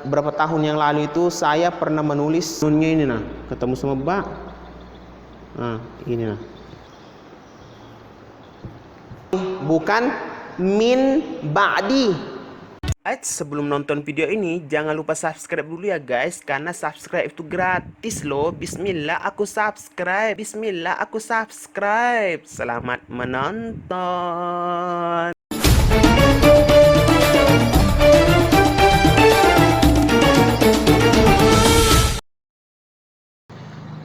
berapa tahun yang lalu itu saya pernah menulis nunnya ini nah, ketemu sama ba. Nah, ini nah. Bukan min ba'di. Sebelum nonton video ini jangan lupa subscribe dulu ya guys, karena subscribe itu gratis loh. Bismillah aku subscribe. Bismillah aku subscribe. Selamat menonton.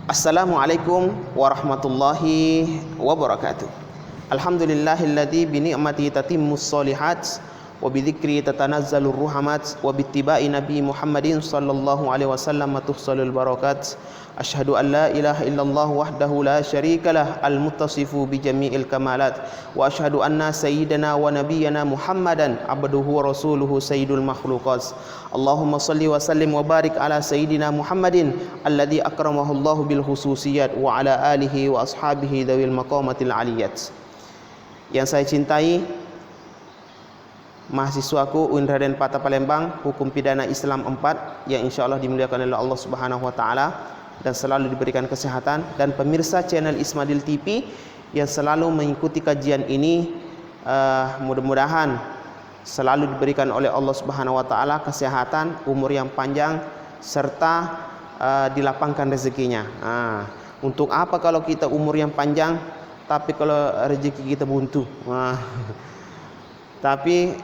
Assalamualaikum warahmatullahi wabarakatuh. Alhamdulillahilladzi bi ni'mati tatimmus sholihat wa bi dzikri tatanazzalur ruhamat wa bi ittiba'i nabi Muhammadin sallallahu alaihi wasallam tuhsalul barakat. Asyhadu an la ilaha illallah wahdahu la syarikalah al-muttasifu bi jami'il kamalat wa asyhadu anna sayyidana wa nabiyyana Muhammadan abduhu wa rasuluhu sayyidul makhluqat. Allahumma salli wa sallim wa barik ala sayyidina Muhammadin alladhi akramahu Allah bil khususiyat wa ala alihi wa ashabihi dawil maqamatil aliyat. Yang saya cintai mahasiswaku UIN Raden Patah Palembang, Hukum Pidana Islam 4 yang insyaallah dimuliakan oleh Allah Subhanahu wa taala dan selalu diberikan kesehatan, dan pemirsa channel Ismadil TV yang selalu mengikuti kajian ini, mudah-mudahan selalu diberikan oleh Allah Subhanahu wa taala kesehatan, umur yang panjang, serta dilapangkan rezekinya. Untuk apa kalau kita umur yang panjang tapi kalau rezeki kita buntu? Tapi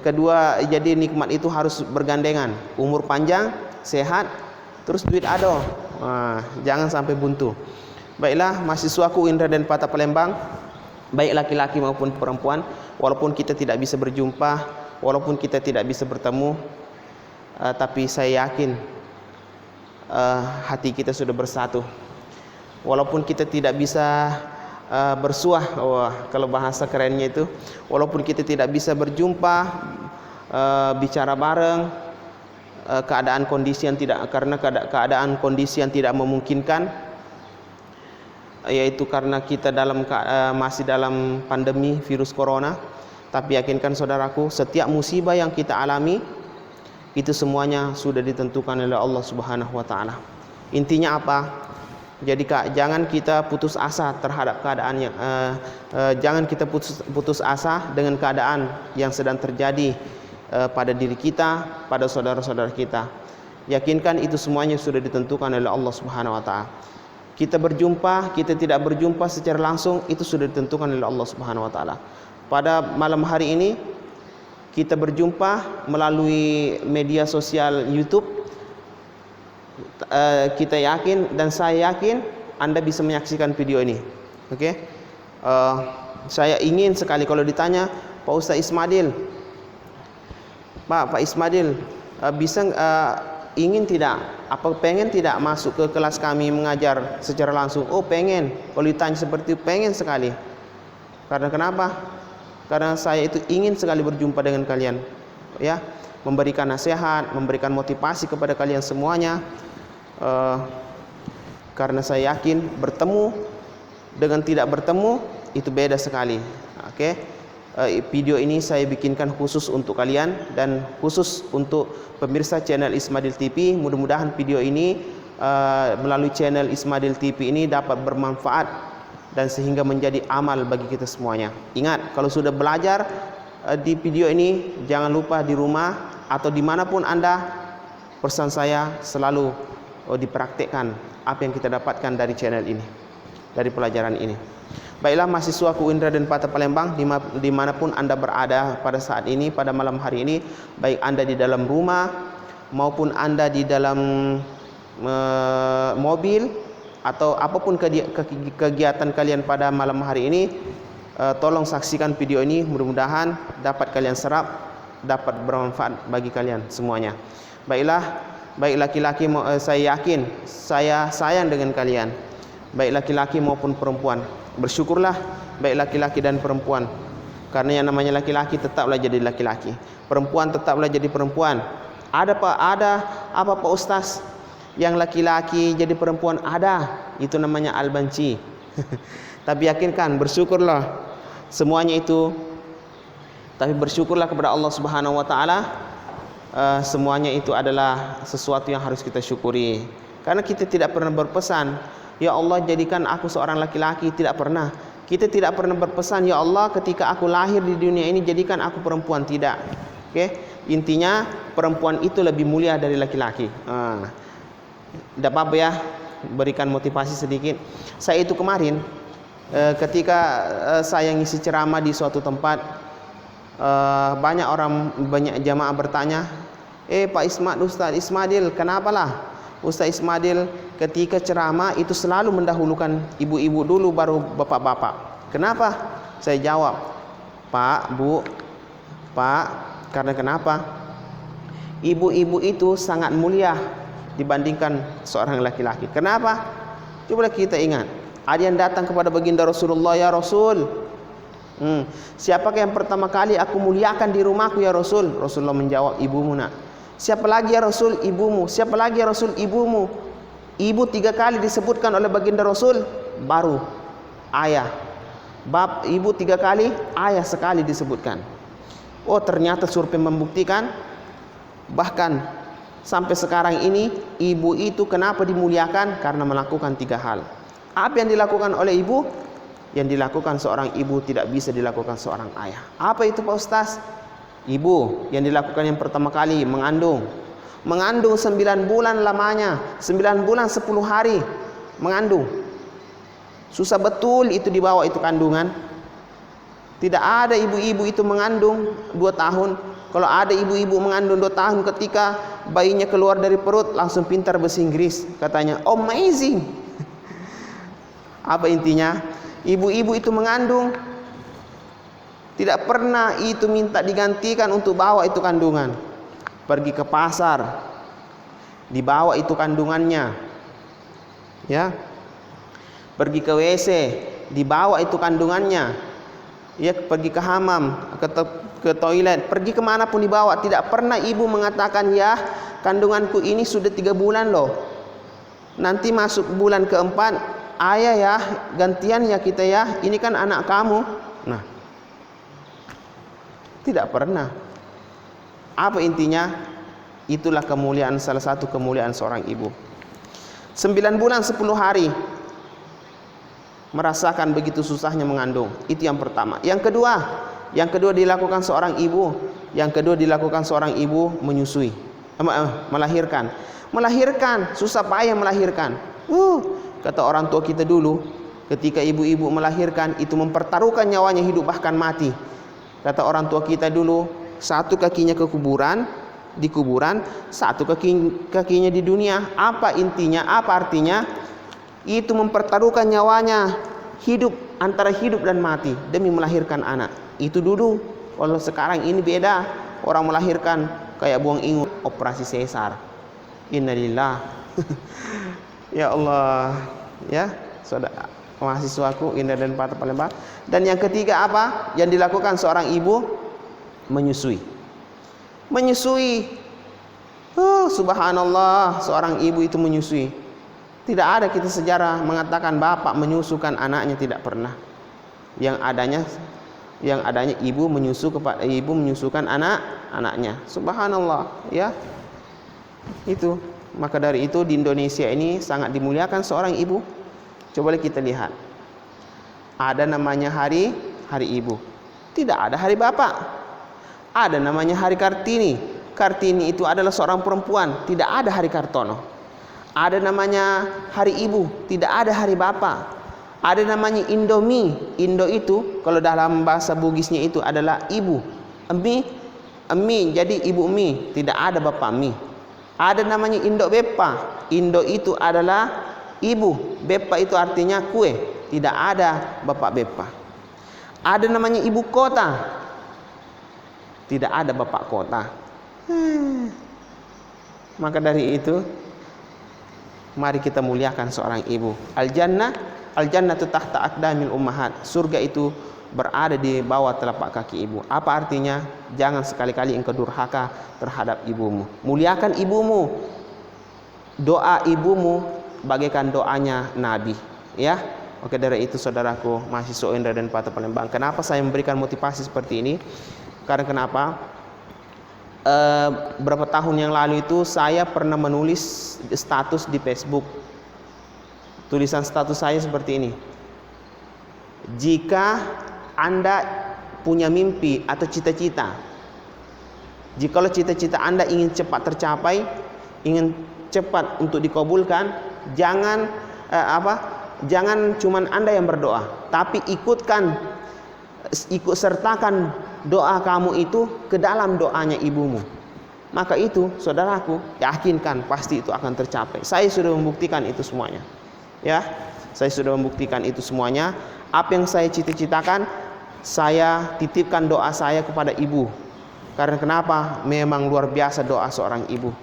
kedua, jadi nikmat itu harus bergandengan. Umur panjang, sehat, terus duit ado. Jangan sampai buntu. Baiklah mahasiswaku UIN Raden Patah Palembang, baik laki-laki maupun perempuan, walaupun kita tidak bisa berjumpa, walaupun kita tidak bisa bertemu, tapi saya yakin hati kita sudah bersatu. Walaupun kita tidak bisa bersuah, kalau bahasa kerennya itu, walaupun kita tidak bisa berjumpa, bicara bareng, keadaan kondisi yang tidak, karena keadaan kondisi yang tidak memungkinkan, yaitu karena kita masih dalam pandemi virus corona. Tapi yakinkan saudaraku, setiap musibah yang kita alami itu semuanya sudah ditentukan oleh Allah Subhanahu wa taala. Intinya apa? Jadi jangan kita putus asa terhadap keadaan yang jangan kita putus asa dengan keadaan yang sedang terjadi pada diri kita, pada saudara-saudara kita. Yakinkan itu semuanya sudah ditentukan oleh Allah Subhanahu wa taala. Kita berjumpa, kita tidak berjumpa secara langsung, itu sudah ditentukan oleh Allah Subhanahu wa taala. Pada malam hari ini kita berjumpa melalui media sosial YouTube. Kita yakin dan saya yakin Anda bisa menyaksikan video ini. Oke? Saya ingin sekali kalau ditanya, Pak Ustaz Ismadil, Pak Ismadil, bisa ingin tidak, apa pengen tidak masuk ke kelas kami mengajar secara langsung? Oh pengen. Kalau ditanya seperti itu, pengen sekali. Karena kenapa? Karena saya itu ingin sekali berjumpa dengan kalian, ya, memberikan nasihat, memberikan motivasi kepada kalian semuanya. Karena saya yakin bertemu dengan tidak bertemu itu beda sekali. Oke? Video ini saya bikinkan khusus untuk kalian dan khusus untuk pemirsa channel Ismadil TV. Mudah-mudahan video ini melalui channel Ismadil TV ini dapat bermanfaat dan sehingga menjadi amal bagi kita semuanya. Ingat, kalau sudah belajar di video ini, jangan lupa di rumah atau dimanapun Anda, pesan saya selalu dipraktekkan apa yang kita dapatkan dari channel ini, dari pelajaran ini. Baiklah mahasiswaku UIN Raden Patah Palembang, dimanapun Anda berada pada saat ini, pada malam hari ini, baik Anda di dalam rumah maupun Anda di dalam mobil atau apapun kegiatan kalian pada malam hari ini, tolong saksikan video ini. Mudah-mudahan dapat kalian serap, dapat bermanfaat bagi kalian semuanya. Baik laki-laki, saya yakin saya sayang dengan kalian, baik laki-laki maupun perempuan. Bersyukurlah baik laki-laki dan perempuan, karena yang namanya laki-laki tetaplah jadi laki-laki, perempuan tetaplah jadi perempuan. Ada apa Pak Ustaz yang laki-laki jadi perempuan? Ada, itu namanya albanci. Tapi yakinkan, bersyukurlah semuanya itu. Tapi bersyukurlah kepada Allah Subhanahu wa taala semuanya itu adalah sesuatu yang harus kita syukuri. Karena kita tidak pernah berpesan, ya Allah jadikan aku seorang laki-laki, tidak pernah. Kita tidak pernah berpesan, ya Allah ketika aku lahir di dunia ini jadikan aku perempuan, tidak. Oke, intinya perempuan itu lebih mulia dari laki-laki. Tidak apa-apa ya, berikan motivasi sedikit. Saya itu kemarin ketika saya ngisi ceramah di suatu tempat, banyak jamaah bertanya, Pak Ustaz Ismail, kenapalah Ustaz Ismail ketika ceramah itu selalu mendahulukan ibu-ibu dulu baru bapak-bapak. Kenapa? Saya jawab, Pak, Bu, Pak, karena kenapa? Ibu-ibu itu sangat mulia dibandingkan seorang laki-laki. Kenapa? Coba kita ingat, ada yang datang kepada baginda Rasulullah, ya Rasul, siapakah yang pertama kali aku muliakan di rumahku ya Rasul? Rasulullah menjawab, ibumu nak. Siapa lagi ya Rasul? Ibumu. Siapa lagi ya Rasul? Ibumu. Ibu 3 kali disebutkan oleh baginda Rasul, baru ayah. Ibu 3 kali, ayah sekali disebutkan. Oh, ternyata survei membuktikan, bahkan sampai sekarang ini ibu itu kenapa dimuliakan? Karena melakukan 3 hal. Apa yang dilakukan oleh ibu? Yang dilakukan seorang ibu tidak bisa dilakukan seorang ayah. Apa itu Pak Ustaz? Ibu yang dilakukan yang pertama kali mengandung 9 bulan lamanya, 9 bulan 10 hari mengandung. Susah betul itu dibawa itu kandungan. Tidak ada ibu-ibu itu mengandung 2 tahun. Kalau ada ibu-ibu mengandung 2 tahun, ketika bayinya keluar dari perut langsung pintar bahasa Inggris, katanya amazing. Apa intinya? Ibu-ibu itu mengandung, tidak pernah itu minta digantikan untuk bawa itu kandungan. Pergi ke pasar, dibawa itu kandungannya, ya. Pergi ke WC, dibawa itu kandungannya, ya. Pergi ke hamam, ke toilet, pergi kemanapun dibawa. Tidak pernah ibu mengatakan, ya kandunganku ini sudah 3 bulan loh, nanti masuk bulan keempat, ayah ya gantian ya kita ya, ini kan anak kamu. Nah, tidak pernah. Apa intinya? Itulah kemuliaan, salah satu kemuliaan seorang ibu. 9 bulan 10 hari merasakan begitu susahnya mengandung. Itu yang pertama. Yang kedua dilakukan seorang ibu. Yang kedua dilakukan seorang ibu menyusui, melahirkan. Melahirkan susah payah melahirkan. Kata orang tua kita dulu, ketika ibu-ibu melahirkan itu mempertaruhkan nyawanya hidup bahkan mati. Kata orang tua kita dulu, 1 kakinya di kuburan, 1 kakinya di dunia. Apa intinya? Apa artinya? Itu mempertaruhkan nyawanya hidup, antara hidup dan mati demi melahirkan anak. Itu dulu. Kalau sekarang ini beda. Orang melahirkan kayak buang ingut, operasi sesar. Innalillah. Ya Allah, ya saudara mahasiswaku Indah dan Patah Palembang. Dan yang ketiga apa yang dilakukan seorang ibu? Menyusui. Subhanallah, seorang ibu itu menyusui. Tidak ada kita sejarah mengatakan bapak menyusukan anaknya, tidak pernah. Yang adanya ibu menyusukan anaknya. Subhanallah, ya. Itu. Maka dari itu di Indonesia ini sangat dimuliakan seorang ibu. Coba kita lihat. Ada namanya hari ibu. Tidak ada hari bapak. Ada namanya hari Kartini. Kartini itu adalah seorang perempuan. Tidak ada hari Kartono. Ada namanya hari ibu. Tidak ada hari bapak. Ada namanya Indomie. Indo itu kalau dalam bahasa Bugisnya itu adalah ibu. Emi jadi ibu mi. Tidak ada bapak mi. Ada namanya Indo Bepa. Indo itu adalah ibu. Bepa itu artinya kue. Tidak ada bapak Bepa. Ada namanya ibu kota. Tidak ada bapak kota. Maka dari itu, mari kita muliakan seorang ibu. Al-jannatu tahta aqdamil ummahat. Surga itu berada di bawah telapak kaki ibu. Apa artinya? Jangan sekali-kali engkau durhaka terhadap ibumu. Muliakan ibumu. Doa ibumu bagaikan doanya Nabi, ya. Oke, dari itu saudaraku mahasiswa Indra dan Patah Palembang, kenapa saya memberikan motivasi seperti ini? Karena kenapa? berapa tahun yang lalu itu saya pernah menulis status di Facebook. Tulisan status saya seperti ini: jika Anda punya mimpi atau cita-cita, jikalau cita-cita Anda ingin cepat tercapai, ingin cepat untuk dikabulkan, jangan jangan cuman Anda yang berdoa, tapi ikut sertakan doa kamu itu ke dalam doanya ibumu. Maka itu, saudaraku, yakinkan pasti itu akan tercapai. Saya sudah membuktikan itu semuanya. Ya, saya sudah membuktikan itu semuanya. Apa yang saya cita-citakan, saya titipkan doa saya kepada ibu. Karena kenapa? Memang luar biasa doa seorang ibu.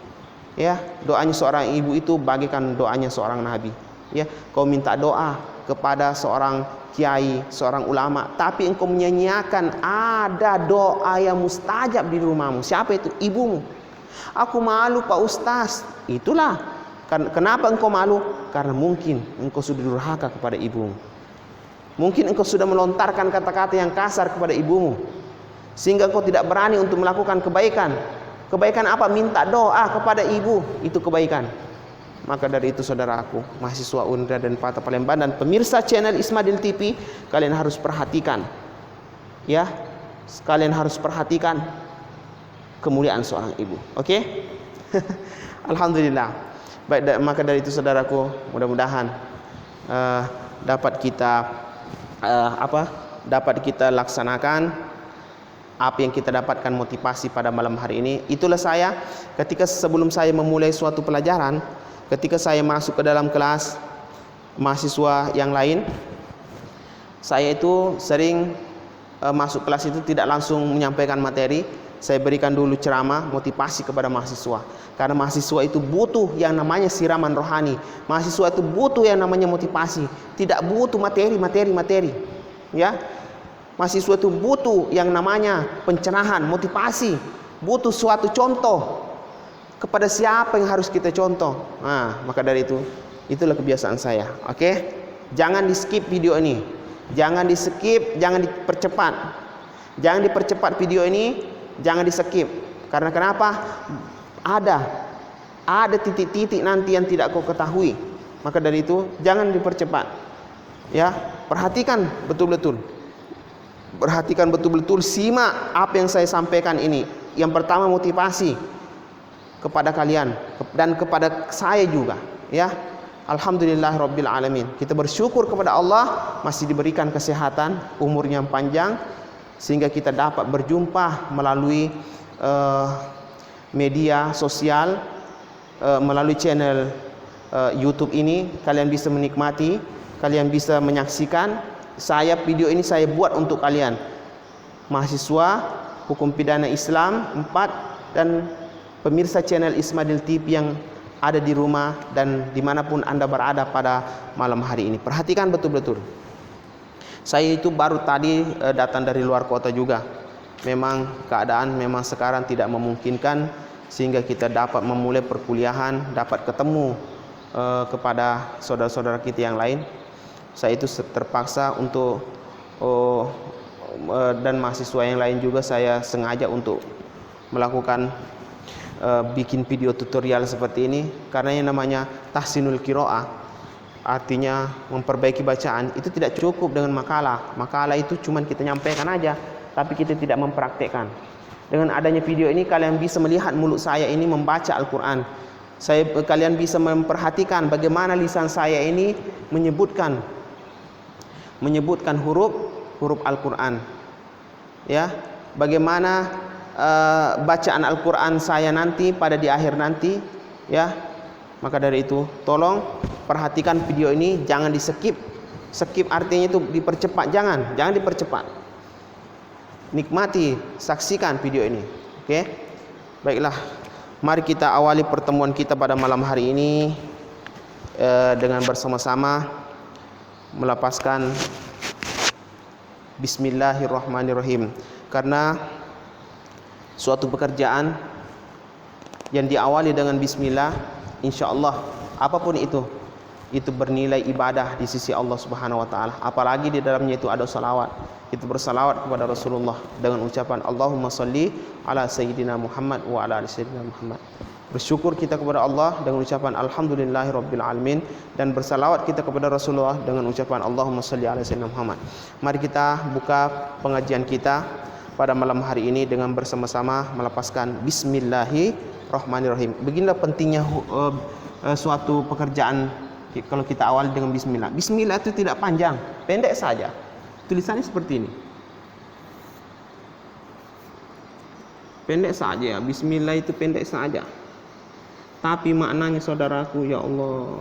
Ya, doanya seorang ibu itu bagaikan doanya seorang nabi. Ya, kau minta doa kepada seorang kiai, seorang ulama, tapi engkau menyanyiakan ada doa yang mustajab di rumahmu. Siapa itu? Ibumu. Aku malu Pak Ustaz. Itulah. Kenapa engkau malu? Karena mungkin engkau sudah durhaka kepada ibumu. Mungkin engkau sudah melontarkan kata-kata yang kasar kepada ibumu, sehingga engkau tidak berani untuk melakukan kebaikan. Kebaikan apa? Minta doa kepada ibu, itu kebaikan. Maka dari itu, saudaraku, mahasiswa Unra dan Pata Palembang dan pemirsa channel Ismadil TV, kalian harus perhatikan, ya, kalian harus perhatikan kemuliaan seorang ibu. Oke? Alhamdulillah. Baik, maka dari itu, saudaraku, mudah-mudahan dapat kita laksanakan apa yang kita dapatkan motivasi pada malam hari ini. Itulah saya ketika sebelum saya memulai suatu pelajaran, ketika saya masuk ke dalam kelas mahasiswa yang lain, saya itu sering masuk kelas itu tidak langsung menyampaikan materi. Saya berikan dulu ceramah motivasi kepada mahasiswa. Karena mahasiswa itu butuh yang namanya siraman rohani. Mahasiswa itu butuh yang namanya motivasi, tidak butuh materi. Ya. Mahasiswa itu butuh yang namanya pencerahan, motivasi, butuh suatu contoh. Kepada siapa yang harus kita contoh? Nah, maka dari itu, itulah kebiasaan saya. Oke? Jangan di-skip video ini. Jangan di-skip, jangan dipercepat. Jangan dipercepat video ini, jangan di-skip. Karena kenapa? Ada titik-titik nanti yang tidak kau ketahui. Maka dari itu, jangan dipercepat. Ya, perhatikan betul-betul. Perhatikan betul-betul, simak apa yang saya sampaikan ini. Yang pertama, motivasi kepada kalian dan kepada saya juga, ya. Alhamdulillahirabbil alamin. Kita bersyukur kepada Allah masih diberikan kesehatan, umur yang panjang, sehingga kita dapat berjumpa melalui media sosial, melalui channel YouTube ini. Kalian bisa menikmati, kalian bisa menyaksikan. Video ini saya buat untuk kalian, mahasiswa hukum pidana Islam 4 dan pemirsa channel Ismadil TV yang ada di rumah dan dimanapun Anda berada pada malam hari ini. Perhatikan betul-betul. Saya itu baru tadi datang dari luar kota juga. Memang keadaan memang sekarang tidak memungkinkan sehingga kita dapat memulai perkuliahan, dapat ketemu kepada saudara-saudara kita yang lain. Saya itu terpaksa untuk dan mahasiswa yang lain juga saya sengaja untuk melakukan bikin video tutorial seperti ini, karena yang namanya tahsinul qiraah, artinya memperbaiki bacaan, itu tidak cukup dengan makalah itu cuma kita nyampaikan aja, tapi kita tidak mempraktekkan. Dengan adanya video ini kalian bisa melihat mulut saya ini membaca Al-Quran. Kalian bisa memperhatikan bagaimana lisan saya ini menyebutkan huruf Al-Quran, ya. Bagaimana bacaan Al-Quran saya nanti pada di akhir nanti, ya. Maka dari itu tolong perhatikan video ini, jangan di-skip. Skip artinya itu dipercepat, jangan dipercepat. Nikmati, saksikan video ini. Oke? Baiklah, mari kita awali pertemuan kita pada malam hari ini dengan bersama-sama melapaskan Bismillahirrahmanirrahim. Karena suatu pekerjaan yang diawali dengan Bismillah, insya Allah apapun itu itu bernilai ibadah di sisi Allah Subhanahu wa taala. Apalagi di dalamnya itu ada salawat. Kita bersalawat kepada Rasulullah dengan ucapan Allahumma sholli ala sayyidina Muhammad wa ala ali sayyidina Muhammad. Bersyukur kita kepada Allah dengan ucapan alhamdulillahirabbil alamin, dan bersalawat kita kepada Rasulullah dengan ucapan Allahumma sholli ala sayyidina Muhammad. Mari kita buka pengajian kita pada malam hari ini dengan bersama-sama melepaskan bismillahirrahmanirrahim. Beginilah pentingnya suatu pekerjaan kalau kita awali dengan bismillah. Bismillah itu tidak panjang, pendek saja. Tulisannya seperti ini. Pendek saja, bismillah itu pendek saja. Tapi maknanya saudaraku, ya Allah,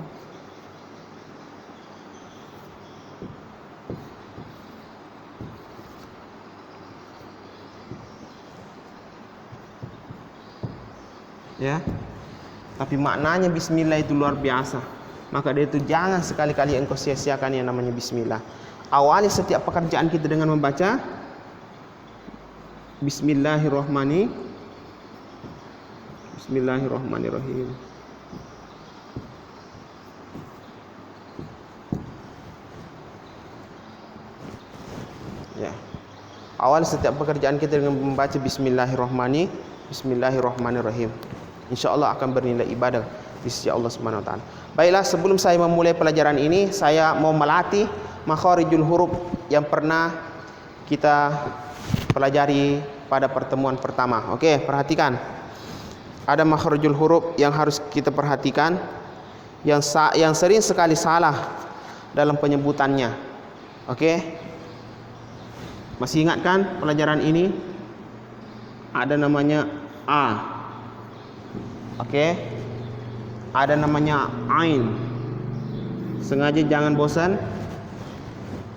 ya. Tapi maknanya bismillah itu luar biasa. Maka dari itu jangan sekali-kali engkau sia-siakan yang namanya bismillah. Awali setiap pekerjaan kita dengan membaca Bismillahirrahmanirrahim. Ya. Awali setiap pekerjaan kita dengan membaca Bismillahirrahmanirrahim. Insyaallah akan bernilai ibadah di sisi Allah Subhanahu wa taala. Baiklah, sebelum saya memulai pelajaran ini, saya mau melatih makharijul huruf yang pernah kita pelajari pada pertemuan pertama. Oke, perhatikan. Ada makharijul huruf yang harus kita perhatikan, yang sering sekali salah dalam penyebutannya. Oke. Masih ingat kan pelajaran ini? Ada namanya a. Oke. Ada namanya ain. Sengaja jangan bosan.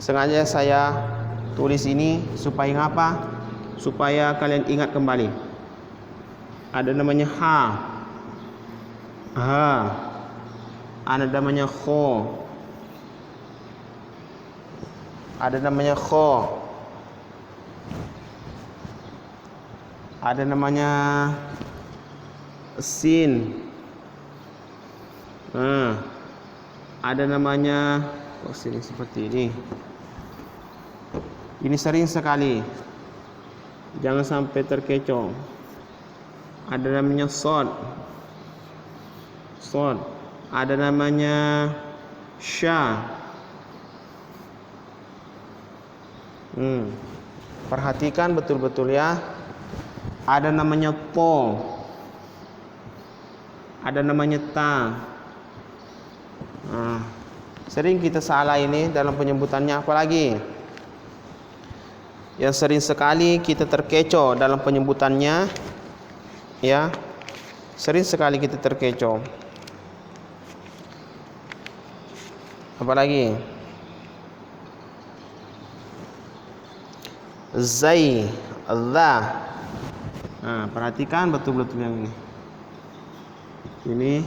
Sengaja saya tulis ini supaya ngapa? Supaya kalian ingat kembali. Ada namanya ha. Ada namanya kho. Ada namanya kho. Ada namanya sin. Ada namanya sini seperti ini. Ini sering sekali. Jangan sampai terkecoh. Ada namanya sod. Ada namanya sya. Perhatikan betul-betul ya. Ada namanya to. Ada namanya ta. Sering kita salah ini dalam penyebutannya. Apalagi yang sering sekali kita terkecoh dalam penyebutannya, ya, sering sekali kita terkecoh. Apalagi zai, za. Perhatikan betul-betul yang ini. Ini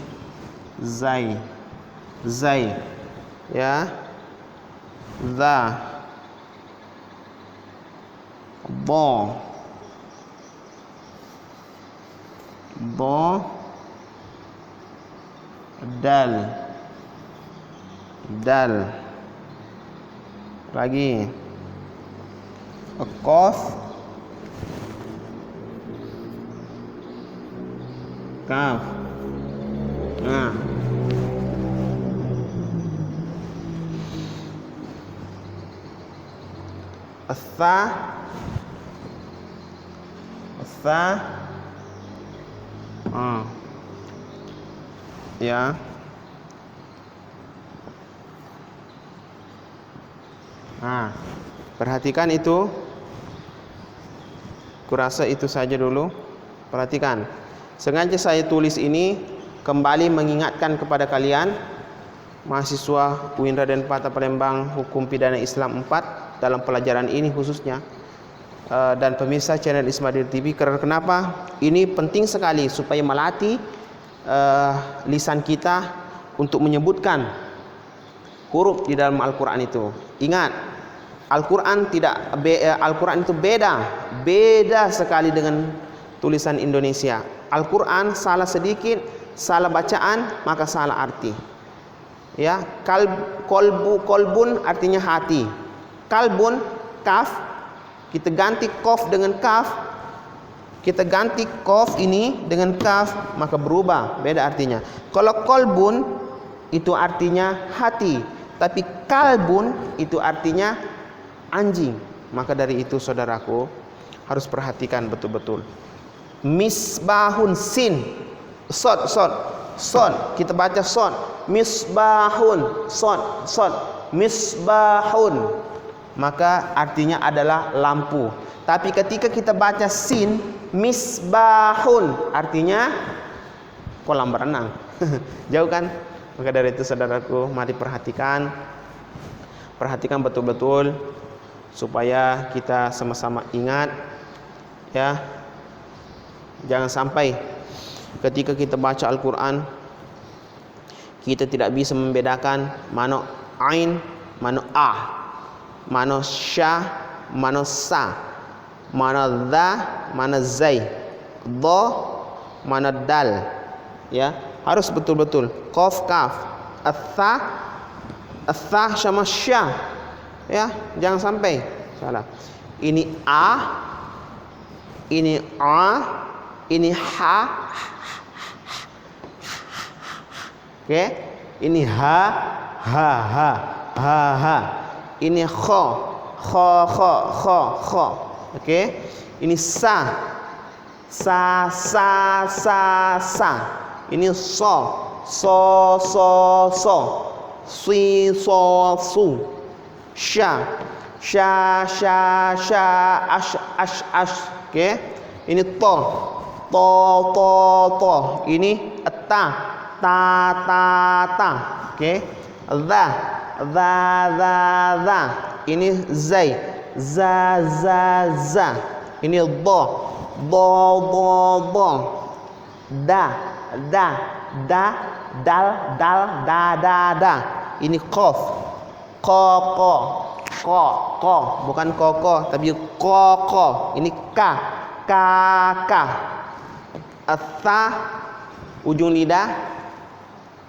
zai, ya, za, bo, dal, lagi qaf, kaf. Tha, ya, perhatikan itu. Kurasa itu saja dulu. Perhatikan. Sengaja saya tulis ini kembali mengingatkan kepada kalian mahasiswa UIN Raden Patah Palembang Hukum Pidana Islam 4 dalam pelajaran ini khususnya, dan pemirsa channel Ismail TV. Kenapa? Ini penting sekali supaya melatih lisan kita untuk menyebutkan huruf di dalam Al-Quran itu. Ingat, Al-Quran itu beda sekali dengan tulisan Indonesia. Al-Quran salah sedikit, salah bacaan, maka salah arti. Ya, kolbun artinya hati. Kalbun, kaf, kita ganti kof dengan kaf, kita ganti kof ini dengan kaf, maka berubah, beda artinya. Kalau kolbun itu artinya hati, tapi kalbun itu artinya anjing. Maka dari itu saudaraku harus perhatikan betul-betul. Misbahun, sin, sod, kita baca sod. Misbahun, sod, misbahun, maka artinya adalah lampu. Tapi ketika kita baca sin, misbahun, artinya kolam berenang. Jauh kan? Maka dari itu saudaraku, mari perhatikan betul-betul supaya kita sama-sama ingat, ya. Jangan sampai ketika kita baca Al-Quran kita tidak bisa membedakan mana ain, mana mana sya, mana sa, mana dha, mana zai, dha, mana dal. Ya, harus betul-betul qaf, kaf, atha sama sya. Ya, jangan sampai salah. Ini a, ini a, ini ha. Oke, ini ha. Ini kho. Oke, ini sa. Ini so. Si, so, su. Sya. Ash. Oke, ini to. Ini ta. Oke, dha. Ini zai. Za. Ini do. Da. Da. Ini qaf. Ko. Bukan koko, tapi ko. Ini ka. Atha, ujung lidah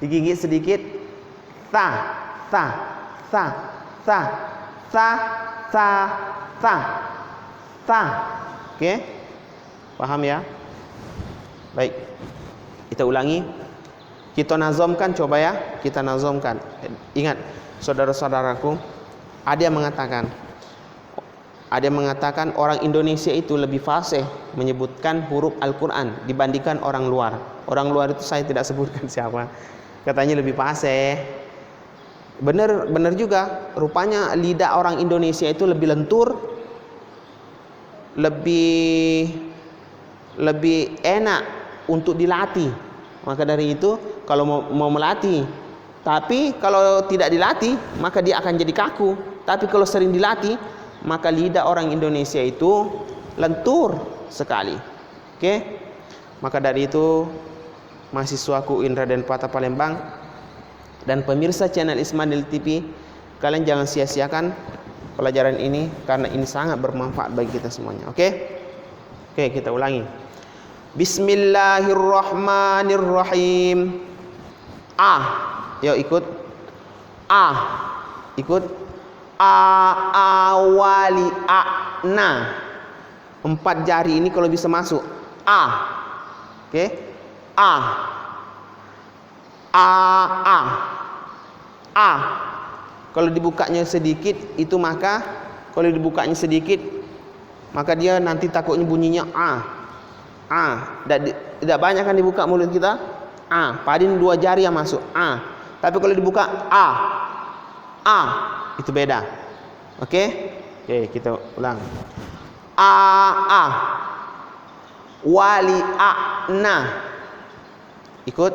digigit sedikit. Sa. Oke, paham ya? Baik, kita ulangi, kita nazomkan, coba ya, kita nazomkan. Ingat saudara-saudaraku, ada yang mengatakan orang Indonesia itu lebih fasih menyebutkan huruf Al-Quran dibandingkan orang luar. Orang luar itu saya tidak sebutkan siapa, katanya lebih fasih. Benar juga, rupanya lidah orang Indonesia itu lebih lentur, lebih enak untuk dilatih. Maka dari itu kalau mau melatih, tapi kalau tidak dilatih maka dia akan jadi kaku. Tapi kalau sering dilatih maka lidah orang Indonesia itu lentur sekali. Oke? Maka dari itu mahasiswaku Indra dan Pata Palembang dan pemirsa channel Ismail TV, kalian jangan sia-siakan pelajaran ini karena ini sangat bermanfaat bagi kita semuanya. Oke, kita ulangi. Bismillahirrahmanirrahim. Yuk ikut. Ikut. Awali na. 4 jari ini kalau bisa masuk. Oke. Kalau dibukanya sedikit itu maka dia nanti takutnya bunyinya tidak banyak kan dibuka mulut kita. Padahal 2 jari yang masuk. Tapi kalau dibuka itu beda. Oke, kita ulang. Wali na. Ikut.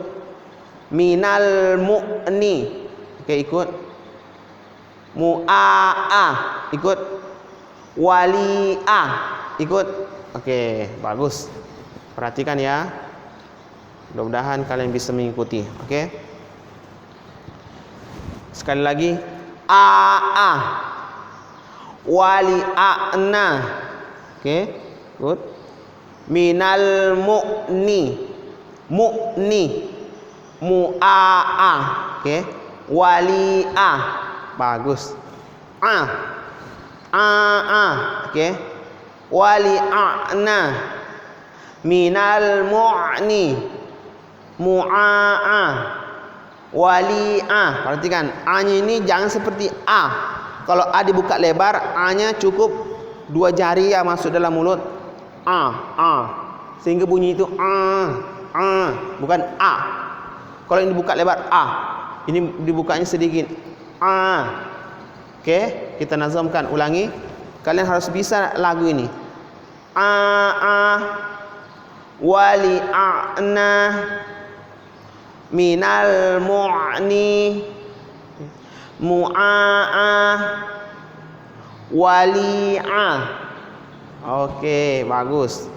Minal mu'ni. Oke, ikut. Ikut. Wali'a. Ikut. Oke, bagus. Perhatikan ya. Mudah-mudahan kalian bisa mengikuti. Oke. Sekali lagi. Wali'ana. Oke, ikut. Minal mu'ni. Mu'ni. Mu'a'a. Oke. wali'ah. Bagus. Okey. Wali'ana minal mu'ni mu'a'a wali'ah. Perhatikan, a-nya ini jangan seperti a. Kalau a dibuka lebar, a-nya cukup 2 jari ya masuk dalam mulut. Sehingga bunyi itu bukan a. Kalau ini dibuka lebar a, ini dibukanya sedikit Okey, kita nazamkan, ulangi. Kalian harus bisa lagu ini. Wali'ana minal mu'ni mu'a'a wali'ah. Okey, bagus.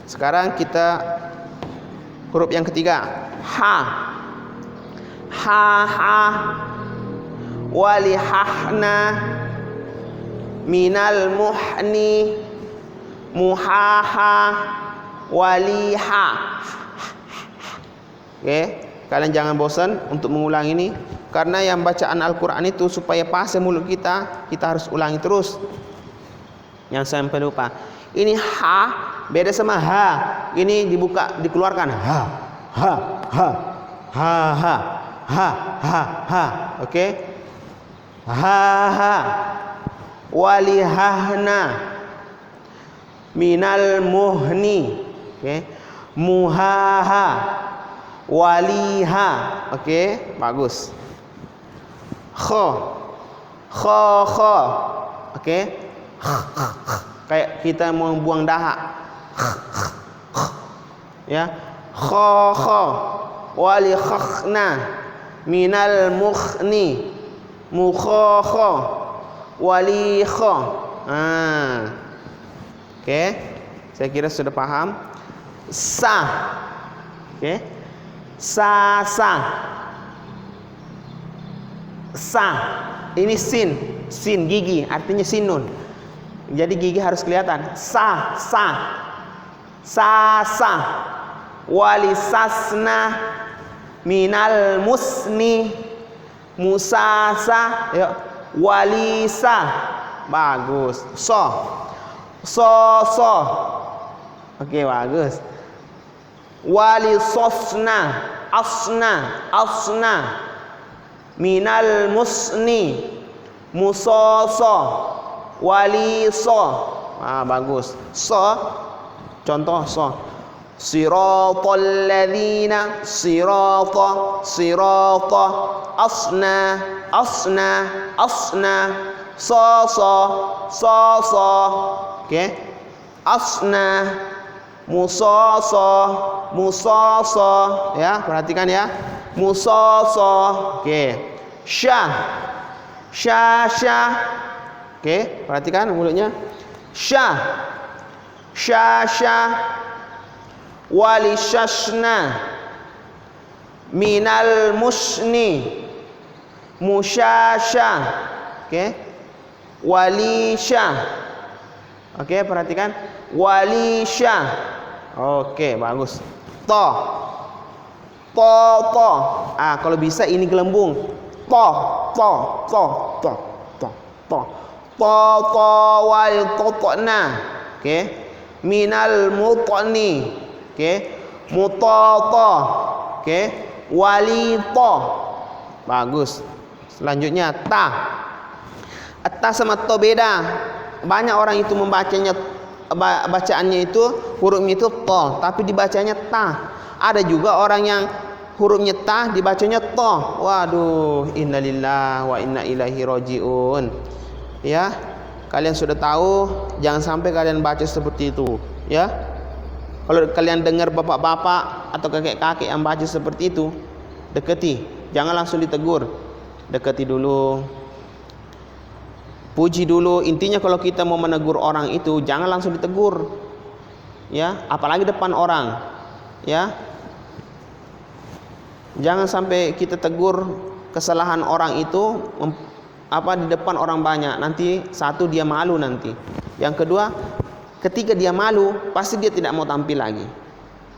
Sekarang kita huruf yang ketiga. Ha walihahna minal muhni muhaha waliha. Oke, kalian jangan bosan untuk mengulang ini, karena yang bacaan Al-Quran itu supaya pas mulut kita harus ulangi terus. Yang sampai lupa. Ini ha beda sama ha. Ini dibuka, dikeluarkan ha. Oke. Ha walihahna minal muhni. Oke. Muhaha waliha. Oke, bagus. Kha. Oke. Kayak kita mau buang dahak. Ya. Kha walikhna minal mukhni mukhakha walikha. Oke, saya kira sudah paham. Sa. Oke. Sa. Ini sin gigi, artinya sinun. Jadi gigi harus kelihatan. Sa. Walisasna minal musni musasa. Yuk. Walisa. Bagus. So. Oke, bagus. Walisosna asna minal musni musoso waliso. Bagus. So, contoh so. Siratal ladzina sirata asna so. Oke. Asna musoso ya, perhatikan ya. Musoso. Oke. Sya. Oke, perhatikan mulutnya. Sya. Walishashna minal musni musyasha. Oke. Walisha. Oke, perhatikan. Walisha. Oke, bagus. To. Kalau bisa ini gelembung. To wal totna. Oke. Minal mutni. Oke. Mutata. Oke. Walita. Bagus. Selanjutnya ta. Ta sama to beda. Banyak orang itu bacaannya itu hurufnya itu to, tapi dibacanya ta. Ada juga orang yang hurufnya ta dibacanya to. Waduh, innalillahi wa inna ilaihi rajiun. Ya, kalian sudah tahu, jangan sampai kalian baca seperti itu, ya. Kalau kalian dengar bapak-bapak atau kakek-kakek yang baca seperti itu, dekati, jangan langsung ditegur. Dekati dulu. Puji dulu. Intinya kalau kita mau menegur orang itu jangan langsung ditegur. Ya, apalagi depan orang. Ya. Jangan sampai kita tegur kesalahan orang itu di depan orang banyak. Nanti satu, dia malu nanti. Yang kedua, ketika dia malu, pasti dia tidak mau tampil lagi.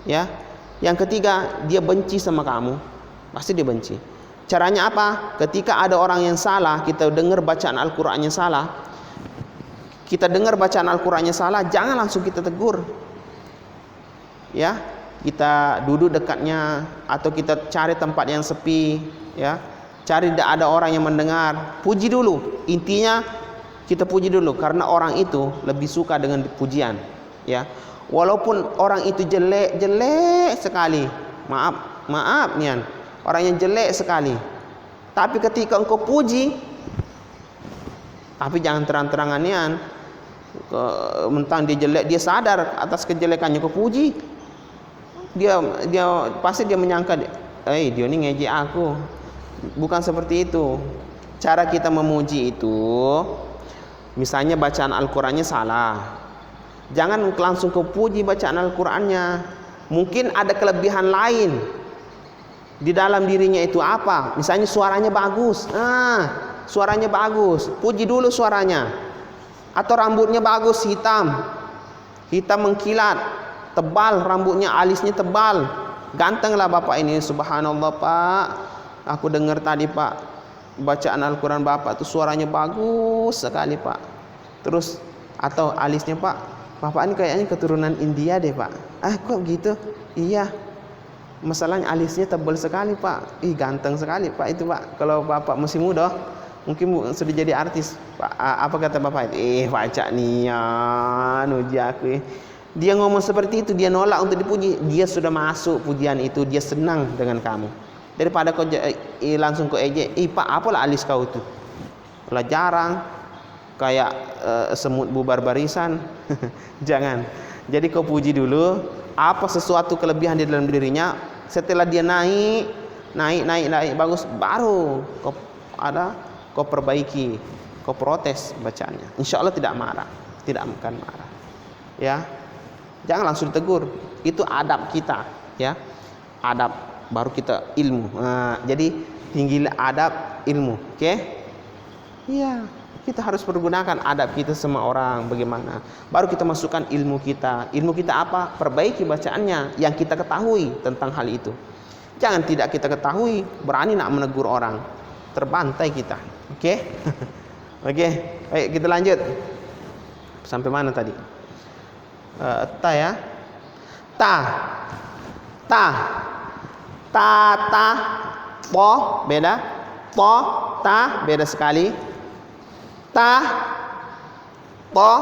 Ya. Yang ketiga, dia benci sama kamu. Pasti dia benci. Caranya apa? Ketika ada orang yang salah, kita dengar bacaan Al-Qur'annya salah. Kita dengar bacaan Al-Qur'annya salah, jangan langsung kita tegur. Ya, kita duduk dekatnya atau kita cari tempat yang sepi, ya. Cari tidak ada orang yang mendengar. Puji dulu. Intinya kita puji dulu karena orang itu lebih suka dengan pujian, ya. Walaupun orang itu jelek sekali. Maaf nian. Orang yang jelek sekali. Tapi ketika engkau puji, tapi jangan terang-terangan nian. Mentang dia jelek, dia sadar atas kejelekannya kau puji. Dia pasti dia menyangka, dia ini ngejek aku. Bukan seperti itu. Cara kita memuji itu, misalnya bacaan Al-Qur'annya salah, jangan langsung kau puji bacaan Al-Qur'annya. Mungkin ada kelebihan lain di dalam dirinya itu apa? Misalnya suaranya bagus. Suaranya bagus, puji dulu suaranya. Atau rambutnya bagus, hitam mengkilat, tebal rambutnya, alisnya tebal, gantenglah bapak ini. Subhanallah Pak, aku dengar tadi Pak bacaan Al-Quran bapak itu suaranya bagus sekali Pak. Terus atau alisnya Pak, bapak ini kayaknya keturunan India deh Pak. Kok gitu? Iya, masalahnya alisnya tebal sekali Pak. Ganteng sekali Pak itu Pak. Kalau bapak masih muda mungkin sudah jadi artis Pak. Apa kata bapak itu? Baca nian uji aku. Dia ngomong seperti itu, dia nolak untuk dipuji. Dia sudah masuk pujian itu, dia senang dengan kamu. Daripada kau langsung kau ejek, Pak apalah alis kau itu, lah jarang kayak semut bubar barisan. Jangan. Jadi kau puji dulu apa sesuatu kelebihan di dalam dirinya. Setelah dia naik bagus, baru kau perbaiki, kau protes bacaannya. Insya Allah tidak akan marah. Ya, jangan langsung tegur. Itu adab kita, ya. Adab baru kita ilmu. Jadi tinggilah adab ilmu, oke? Iya, kita harus pergunakan adab kita sama orang bagaimana. Baru kita masukkan ilmu kita. Ilmu kita apa? Perbaiki bacaannya yang kita ketahui tentang hal itu. Jangan tidak kita ketahui, berani nak menegur orang, terbantai kita. Oke? Oke, baik kita lanjut. Sampai mana tadi? Ta ya. Ta. Po beda. Po, ta beda sekali. Ta, po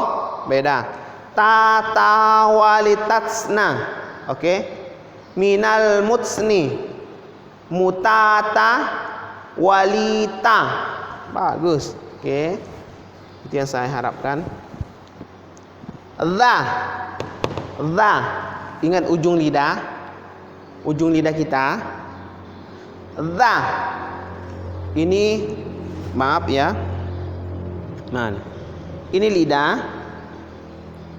beda. Ta walitatsna. Oke. Minal mutsni. Mutata walita. Bagus. Oke. Itu yang saya harapkan. Dha. Ingat ujung lidah kita. Dha. Ini maaf ya. Mana? Ini lidah.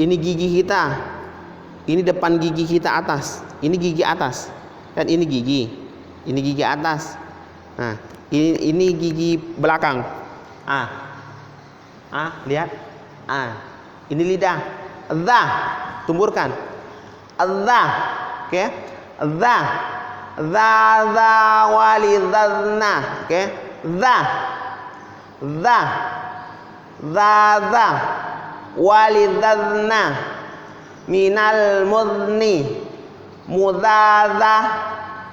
Ini gigi kita. Ini depan gigi kita atas. Ini gigi atas. Kan ini gigi. Ini gigi atas. Nah, ini gigi belakang. Lihat. Ini lidah. Dha. Tumburkan. Dha. Oke. Dha walidhadna. Oke. Dha walidhadna minal mudni mudadha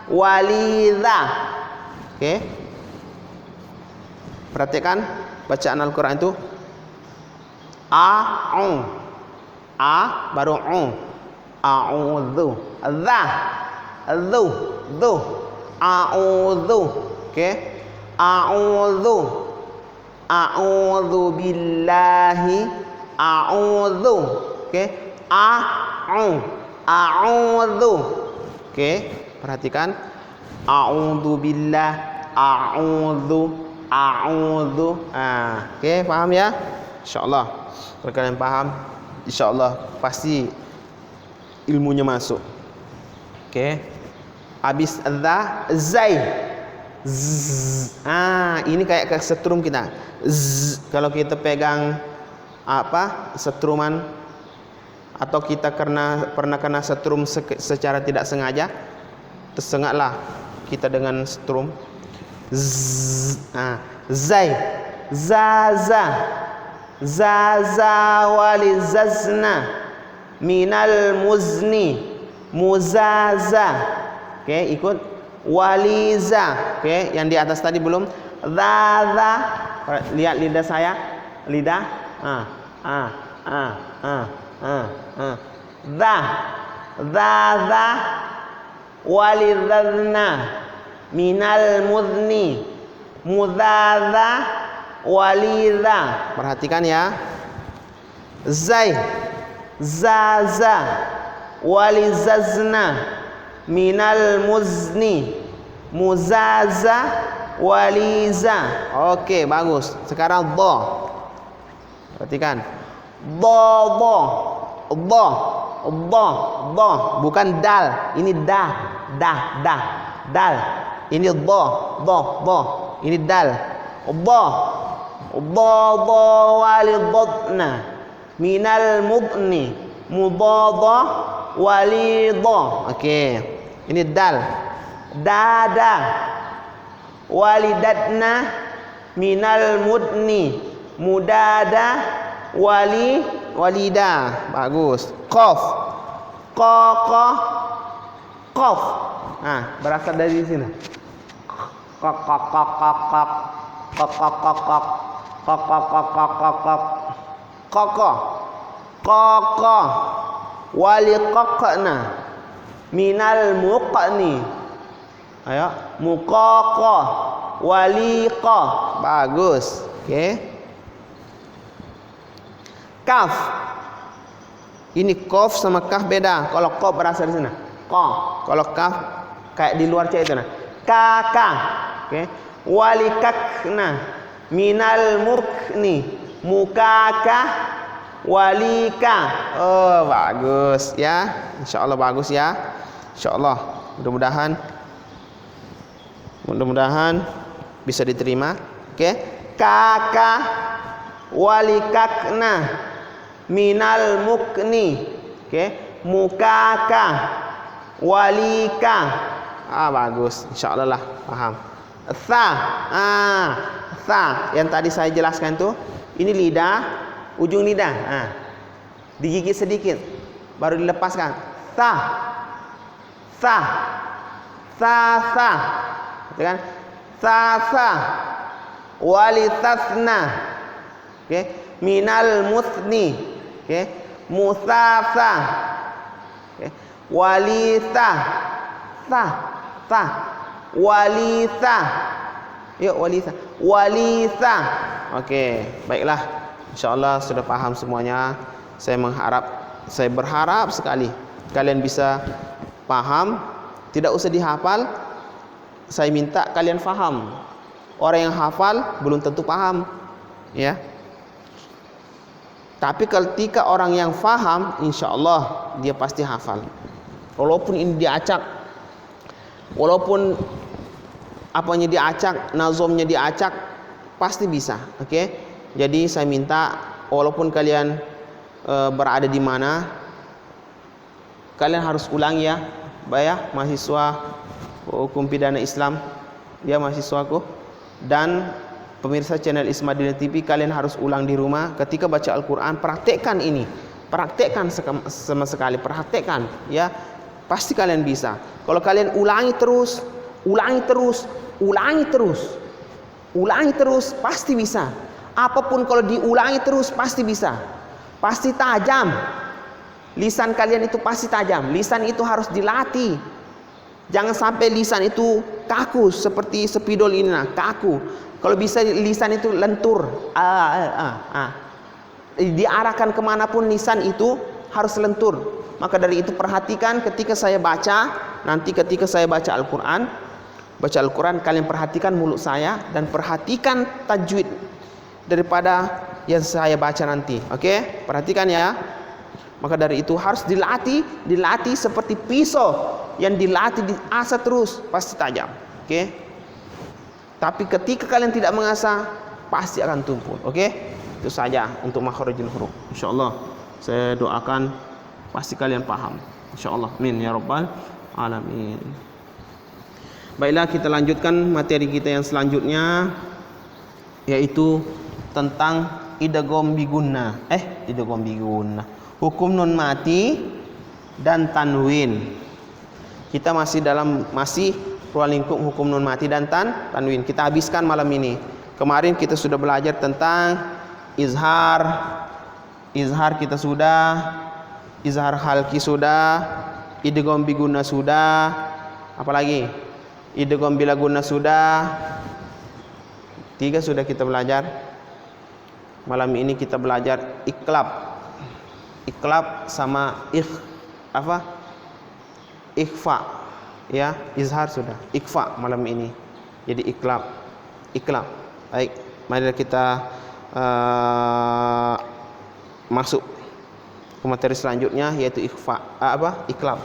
walidha. Oke. Perhatikan bacaan Al-Quran itu. A baru a'udzu. Dha dzu a'udzu. Oke. A'udzu billahi. A'udzu. Oke. A'udzu. Oke, perhatikan. A'udzu billah. A'udzu. Oke, paham ya? Insyaallah. Kalau kalian paham, insyaallah pasti ilmunya masuk. Oke. Habis dza, zai. Ini kayak kesetrum kita. Kalau kita pegang setruman, atau kita pernah kena setrum secara tidak sengaja, tersengatlah kita dengan setrum. Zai. Zaza. Zaza walizazna minal muzni. Muzaza. Oke, ikut. Waliza. Oke, yang di atas tadi belum. Zaza. Lihat lidah saya. Lidah. Zaza walidhadna minal muzni. Muzaza walidha. Perhatikan ya. Zai. Zaza walizazna minal muzni. Muzaza waliza. Oke, bagus. Sekarang dha. Perhatikan. Dha. Bukan dal. Ini dah. Dal. Ini dha. Ini dal. Dha walidhatna minal mudni. Mudadha walidha. Oke. Ini dal. Dada walidatna minal mudni. Mudada walida. Bagus. Qaf. Qaf. Berasal dari sini. Qaq. Waliqaqna minal muqni. Ayo, muqaqa waliqa. Bagus. Oke. Kaf. Ini qaf sama kaf beda. Kalau qaf berasal dari sana. Qa. Kalau kaf kayak di luar C itu nah. Kaka. Oke. Walikakna minal murkni. Mukaka walika. Oh, bagus ya. Insyaallah bagus ya. Insyaallah. Mudah-mudahan bisa diterima. Oke. Kaka walikakna minal mukni. Oke. Mukaka walika. Bagus. Insyaallah lah paham. Tha. Tha yang tadi saya jelaskan tuh, ini lidah, ujung lidah. Digigit sedikit baru dilepaskan. Tha. Kan? Tha. Walitathna. Oke. Minal muthni. Oke. Muthatha. Oke. Walitha. Tha. Walitha. Yuk, walitha. Oke, baiklah. Insyaallah sudah paham semuanya. Saya berharap sekali kalian bisa paham. Tidak usah dihafal. Saya minta kalian paham. Orang yang hafal belum tentu paham, ya. Tapi ketika orang yang paham, insyaallah dia pasti hafal. Walaupun ini diacak, walaupun apanya diacak, nazomnya diacak, pasti bisa. Oke. Jadi saya minta walaupun kalian berada di mana, kalian harus ulang ya, mahasiswa hukum pidana Islam, ya mahasiswaku, dan pemirsa channel Ismadina TV, kalian harus ulang di rumah. Ketika baca Al-Quran, praktekkan ini, praktekkan sama sekali, praktekkan ya, pasti kalian bisa. Kalau kalian ulangi terus, pasti bisa. Apapun kalau diulangi terus pasti bisa, pasti tajam. Lisan kalian itu pasti tajam. Lisan itu harus dilatih. Jangan sampai lisan itu kaku seperti spidol ini, kaku. Kalau bisa lisan itu lentur, diarahkan kemanapun lisan itu harus lentur. Maka dari itu perhatikan ketika saya baca, nanti ketika saya baca Al-Quran, kalian perhatikan mulut saya dan perhatikan tajwid daripada yang saya baca nanti. Oke? Perhatikan ya. Maka dari itu harus dilatih seperti pisau yang dilatih diasah terus pasti tajam. Oke? Tapi ketika kalian tidak mengasah pasti akan tumpul. Oke? Itu saja untuk makharijul huruf. Insyaallah saya doakan pasti kalian paham. Insyaallah. Amin ya rabbal alamin. Baiklah, kita lanjutkan materi kita yang selanjutnya, yaitu tentang idgham bigunna. Hukum nun mati dan tanwin. Kita masih ruang lingkup hukum nun mati dan tanwin. Kita habiskan malam ini. Kemarin kita sudah belajar tentang izhar. Izhar kita sudah, izhar halki sudah, idgham bigunna sudah. Apalagi? Idgham bila gunna sudah. 3 sudah kita belajar. Malam ini kita belajar iklab. Iklab sama ikhfa. Ya, izhar sudah. Ikhfa malam ini. Jadi iklab. Baik, mari kita masuk ke materi selanjutnya, yaitu iklab.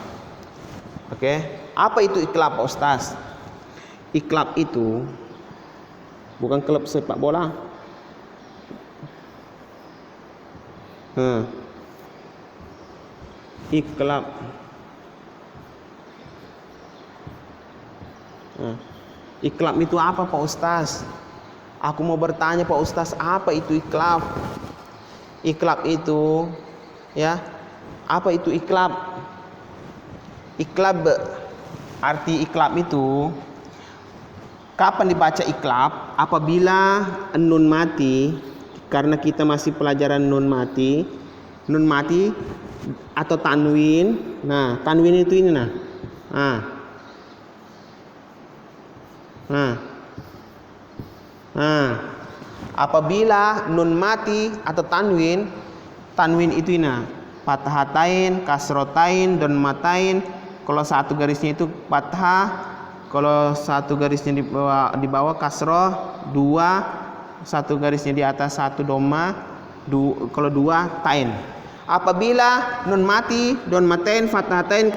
Oke. Apa itu iklab, Pak Ustaz? Iklab itu bukan klub sepak bola. Iklab. Iklab itu apa, Pak Ustaz? Aku mau bertanya, Pak Ustaz, apa itu iklab? Iklab itu, ya, apa itu iklab? Iklab, arti iklab itu, kapan dibaca iklab? Apabila nun mati, karena kita masih pelajaran nun mati atau tanwin. Nah, tanwin itu ini apabila nun mati atau tanwin itu fathatain, kasrotain, donmatain. Kalau satu garisnya itu fathah, kalau satu garisnya di bawah kasroh, 2, satu garisnya di atas 1 doma, kalau 2 tain. Apabila nun mati, donmatain, fathatain,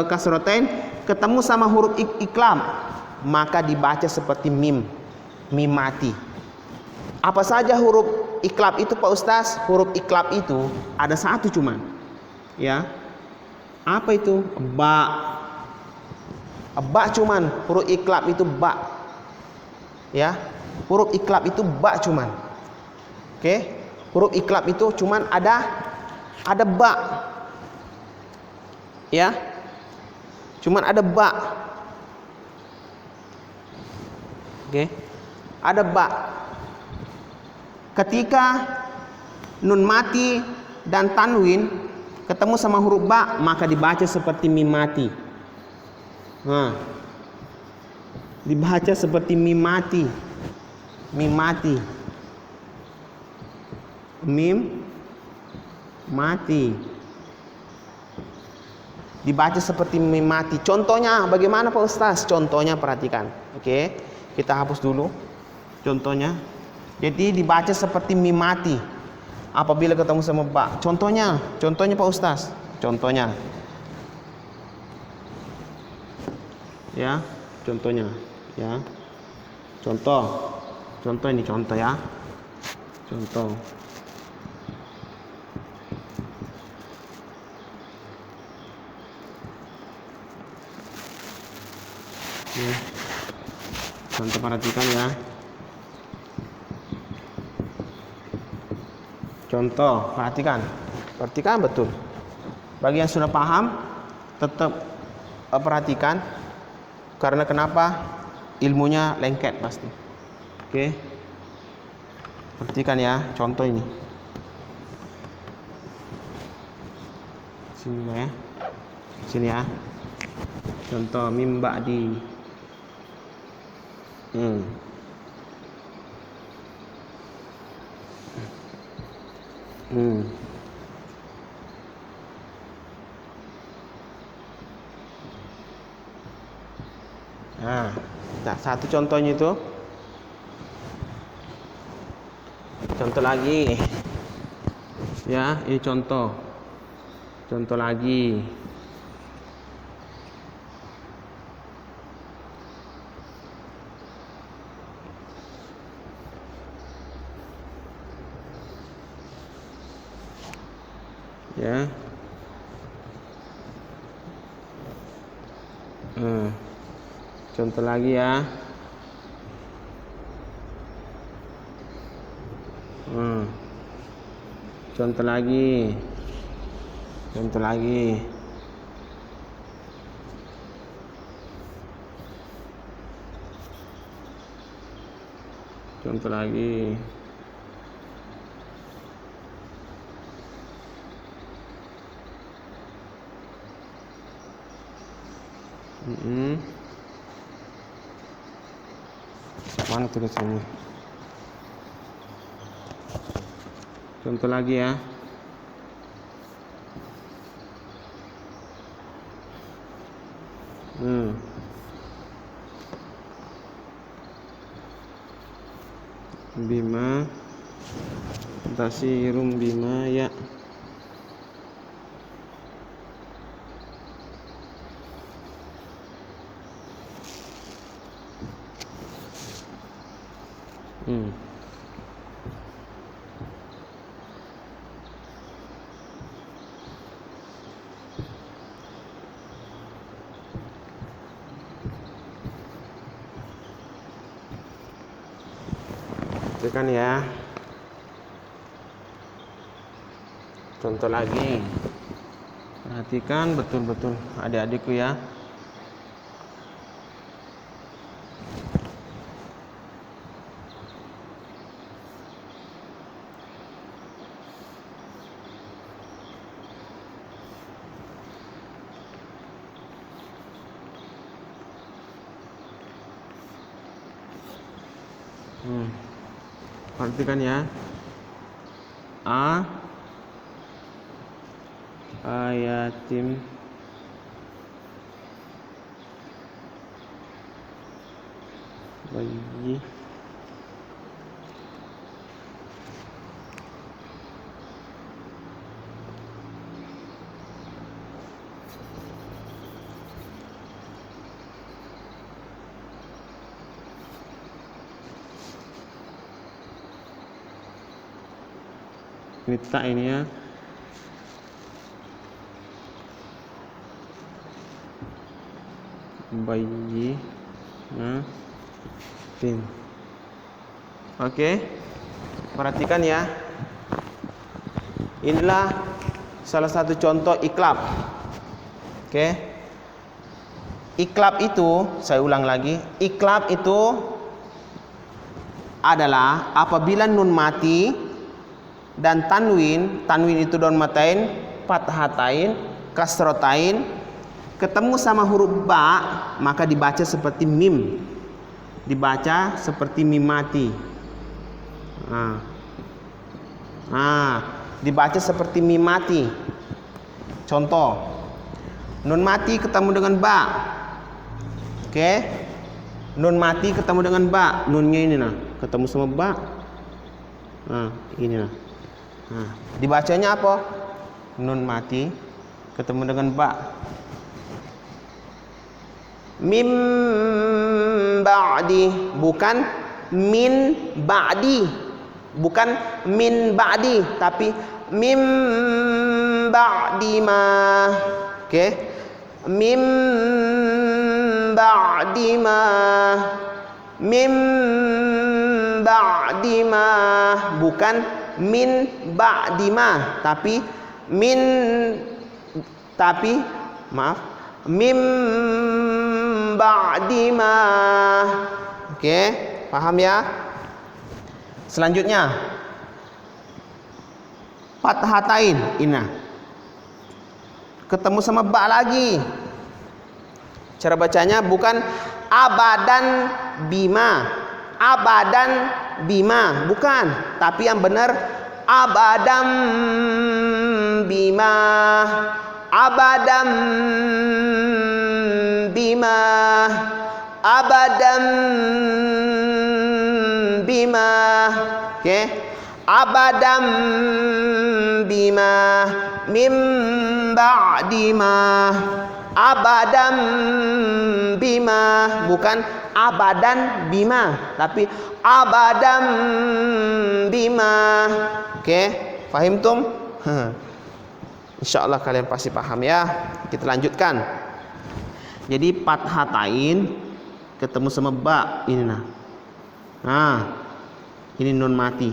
kasrotain ketemu sama huruf iklab, maka dibaca seperti mim mati. Apa saja huruf iklab itu, Pak Ustaz? Huruf iklab itu ada satu cuman, ya. Apa itu? Ba cuman. Huruf iklab itu ba, ya. Huruf iklab itu ba cuman. Oke. Huruf iklab itu cuman ada ba, ya. Cuman ada ba. Oke. Ada ba. Ketika nun mati dan tanwin ketemu sama huruf ba, maka dibaca seperti mim mati. Dibaca seperti mim mati. Mim mati. Dibaca seperti mim mati. Contohnya bagaimana, Pak Ustaz? Contohnya perhatikan. Oke. Kita hapus dulu contohnya. Jadi dibaca seperti mim mati apabila ketemu sama ba. Contohnya Pak Ustaz. Contohnya. Ya, contohnya, ya. Contoh ini contoh, ya. Contoh. Contoh, perhatikan, ya. Contoh, perhatikan betul. Bagi yang sudah paham, tetap perhatikan. Karena kenapa? Ilmunya lengket pasti. Oke. Perhatikan, ya, contoh ini. Sini, ya. Contoh mim ba'di. Nah, satu contohnya itu. Contoh lagi. Ya, ini contoh. Contoh lagi. Ya. Contoh lagi ya. Contoh lagi. Contoh lagi. Contoh lagi. Mana tulisannya? Contoh lagi ya. Bima tasirum bima ya. Kan ya. Contoh lagi. Perhatikan betul-betul adik-adikku ya. Perhatikan ya. Ayatim bayi nita ini ya. Bayi tin. Oke. Perhatikan ya. Inilah salah satu contoh iklab. Oke. Iklab itu, saya ulang lagi, iklab itu adalah apabila nun mati dan tanwin itu don matain, fathatain, kasrotain ketemu sama huruf ba, maka dibaca seperti mim. Dibaca seperti mim mati. Dibaca seperti mim mati. Contoh, nun mati ketemu dengan ba. Oke. Nun mati ketemu dengan ba. Nunnya ini nah, ketemu sama ba. Ini nah. Dibacanya apa? Nun mati ketemu dengan ba. Mim ba'di, bukan min ba'di, bukan min ba'di, tapi mim ba'di ma. Oke. Mim ba'di ma. Mim ba'di ma, bukan min ba'di ma, tapi mim ba'di ma. Oke, paham ya? Selanjutnya fathatain, inna ketemu sama ba lagi. Cara bacanya bukan abadan bima, abadan bima, bukan, tapi yang benar abadam bima, abadam bima, abadam bima. Oke, abadam bima, mim ba'di ma, abadam bima, bukan abadan bima, tapi abadam bima. Oke, paham tum? Insyaallah kalian pasti paham ya. Kita lanjutkan. Jadi fathatain ketemu sama ba ini nah. Nah, ini nun mati.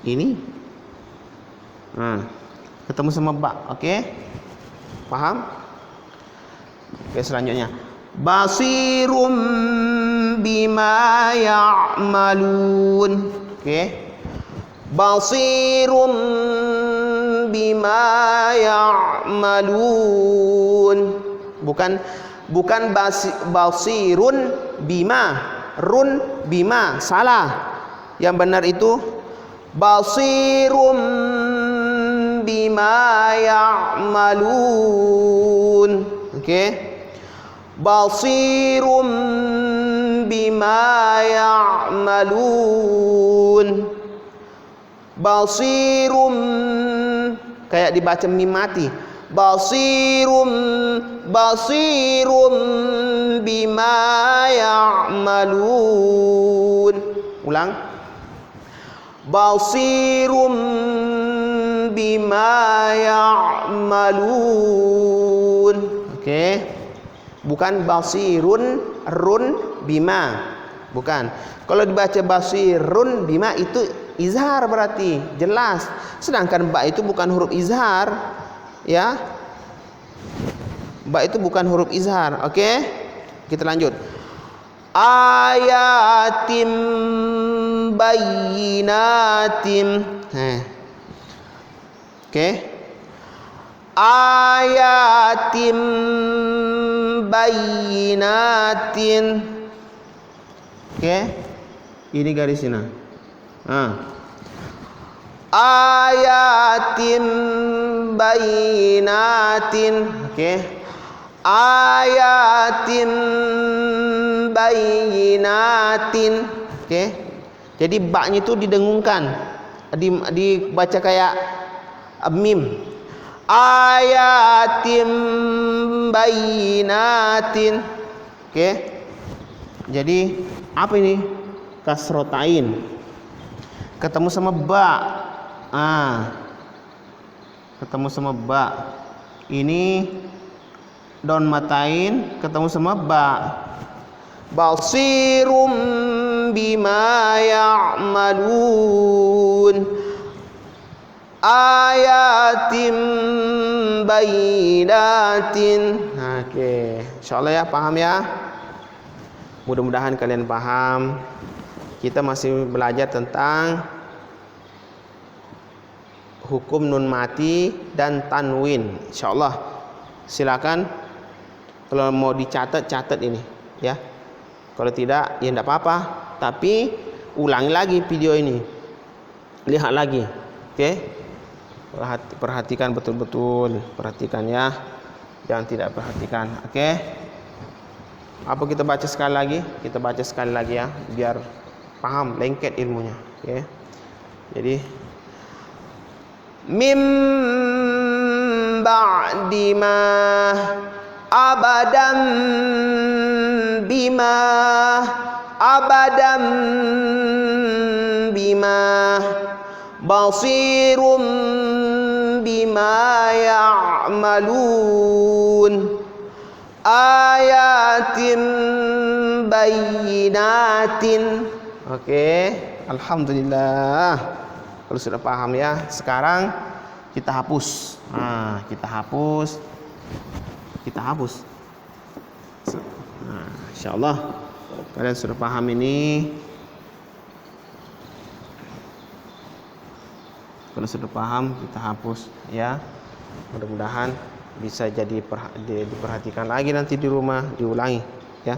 Ini. Nah, ketemu sama ba, oke? Paham? Oke, selanjutnya. Basirum bima ya'malun. Oke. Basirum bima ya'malun. Bukan basirun bima, run bima, salah. Yang benar itu basirum bima ya'malun. Oke. Basirum bima ya'malun. Basirum kayak dibaca mim mati. Basirum bima ya'malun. Ulang. Basirum bima ya'malun. Oke. Bukan basirun run bima. Bukan. Kalau dibaca basirun bima itu izhar berarti jelas. Sedangkan ba itu bukan huruf izhar. Ya. Ba itu bukan huruf izhar. Oke. Kita lanjut. Ayatim bayyinatim. Oke. Ayatim bayyinatin. Oke. Ini garisnya. Ayatim bayyinatin. Oke. Ayatim bayyinatin. Oke. Jadi ba-nya itu didengungkan. Dibaca kayak mim. Ayatim bayyinatin. Oke. Jadi apa ini? Kasrotain. Ketemu sama ba. Ketemu sama ba. Ini don matain ketemu sama ba. Basirum bima ya'malun. Ayatim bayyinatin. Oke, insyaallah ya paham ya. Mudah-mudahan kalian paham. Kita masih belajar tentang hukum nun mati dan tanwin. Insyaallah. Silakan kalau mau dicatat catat ini ya. Kalau tidak ya tidak apa-apa, tapi ulangi lagi video ini. Lihat lagi. Oke. Perhatikan betul-betul, perhatikan ya. Jangan tidak perhatikan. Oke. Apa kita baca sekali lagi? Kita baca sekali lagi ya, biar paham lengket ilmunya. Oke. Jadi mim ba'di ma abadan bima abadan bima basirum bima ya'malun ayatim bayyinatin. Oke, alhamdulillah. Kalau sudah paham ya, sekarang kita hapus. Kita hapus. Insyaallah kalian sudah paham ini. Kalau sudah paham kita hapus ya. Mudah-mudahan bisa jadi diperhatikan lagi nanti di rumah, diulangi ya.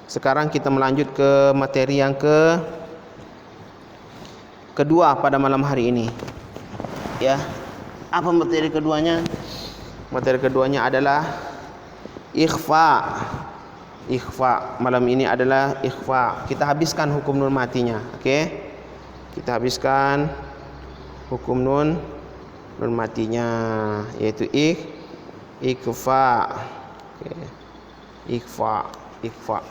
Sekarang kita melanjut ke materi yang kedua pada malam hari ini. Ya. Apa materi keduanya? Materi keduanya adalah ikhfa. Ikhfa. Malam ini adalah ikhfa. Kita habiskan hukum nun matinya, oke? Kita habiskan hukum nun matinya, yaitu ikhfa. Oke. Ikhfa.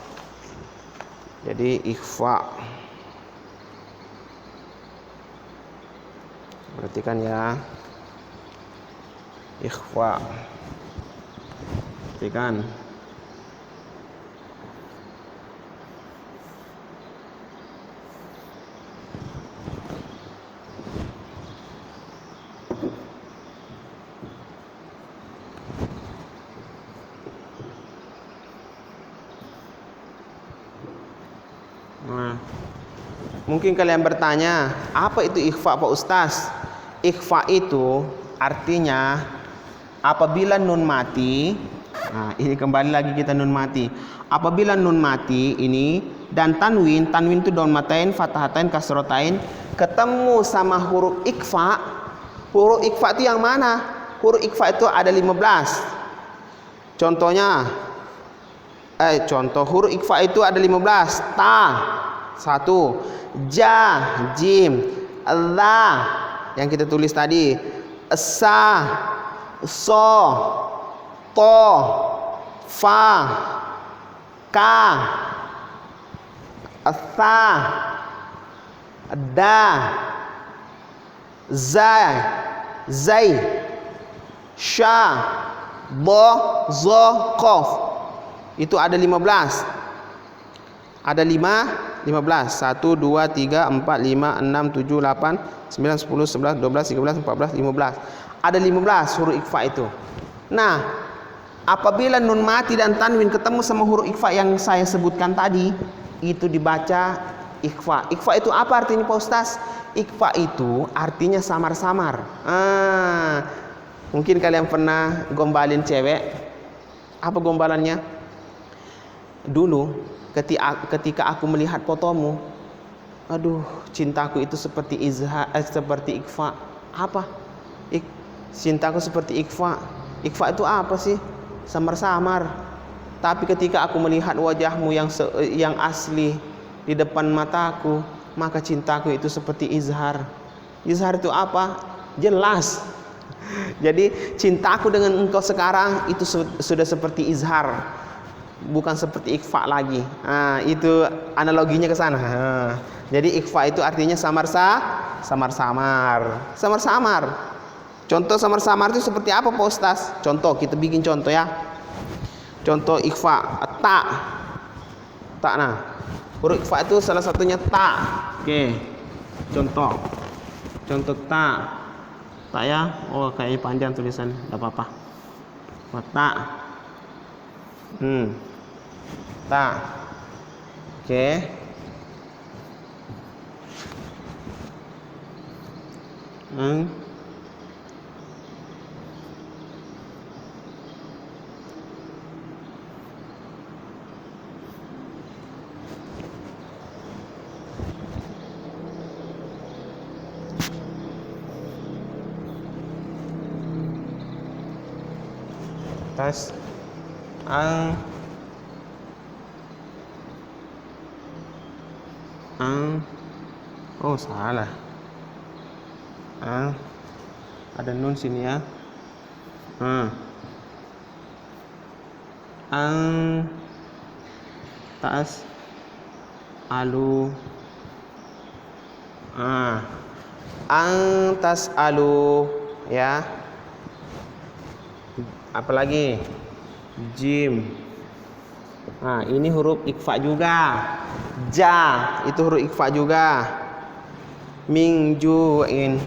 Jadi ikhfa. Perhatikan ya. Ikhfa. Perhatikan. Nah, mungkin kalian bertanya, apa itu ikhfa Pak Ustaz? Ikhfa itu artinya apabila nun mati. Nah, ini kembali lagi kita nun mati. Apabila nun mati ini dan tanwin itu dhammatain, fathatain, kasrotain ketemu sama huruf ikhfa. Huruf ikhfa itu yang mana? Huruf ikhfa itu ada 15. Contohnya contoh huruf ikhfa itu ada 15. Ta 1, ja, jim, la yang kita tulis tadi, sa, so, to, fa, ka, tha, da, zai, zai, sha, bo, zo, kof. Itu ada 15. Ada 15. 1, 2, 3, 4, 5, 6, 7, 8, 9, 10, 11, 12, 13, 14, 15. Ada 15 huruf ikhfa itu. Nah, apabila nun mati dan tanwin ketemu sama huruf ikhfa yang saya sebutkan tadi, itu dibaca ikhfa. Ikhfa itu apa artinya Pak Ustaz? Ikhfa itu artinya samar-samar. Mungkin kalian pernah gombalin cewek. Apa gombalannya? Dulu ketika aku melihat fotomu, aduh, cintaku itu seperti seperti ikhfa. Apa? Cintaku seperti ikhfa. Ikhfa itu apa sih? Samar-samar. Tapi ketika aku melihat wajahmu yang asli di depan mataku, maka cintaku itu seperti izhar. Izhar itu apa? Jelas. Jadi cintaku dengan engkau sekarang itu sudah seperti izhar, bukan seperti ikhfa lagi. Itu analoginya ke sana. Jadi ikhfa itu artinya samar-samar. Contoh samar-samar itu seperti apa Pak Ustaz? Contoh, kita bikin contoh ya. Contoh ikhfa, ta. Nah. Huruf ikhfa itu salah satunya ta. Oke. Contoh ta. Ta ya. Oh, kayaknya panjang tulisan, enggak apa-apa. Ta. Ta. Oke. Tas. Oh, salah. Ada nun sini ya. Tas alu. Tas alu ya. Apalagi jim. Ini huruf ikhfa juga. Ja itu huruf ikhfa juga. Mingjuin.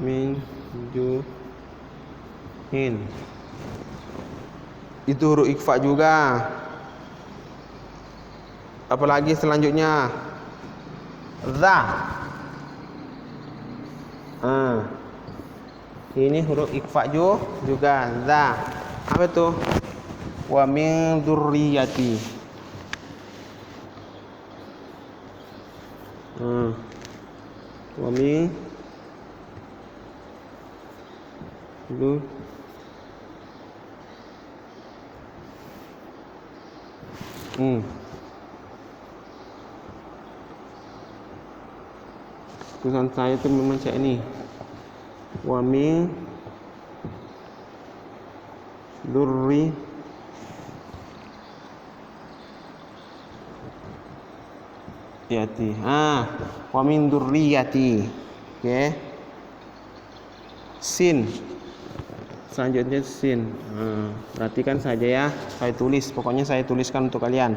Mingjuin. Itu huruf ikhfa juga. Apalagi selanjutnya za. Ini huruf ikhfa juga za. Apa itu? Wa min dzurriyyati. Wa min tulisan saya itu membaca ini. Wa min dzurriyyati. Wa min dzurriyyati. Oke. Sin. Selanjutnya sin. Perhatikan saja ya. Saya tulis, pokoknya saya tuliskan untuk kalian.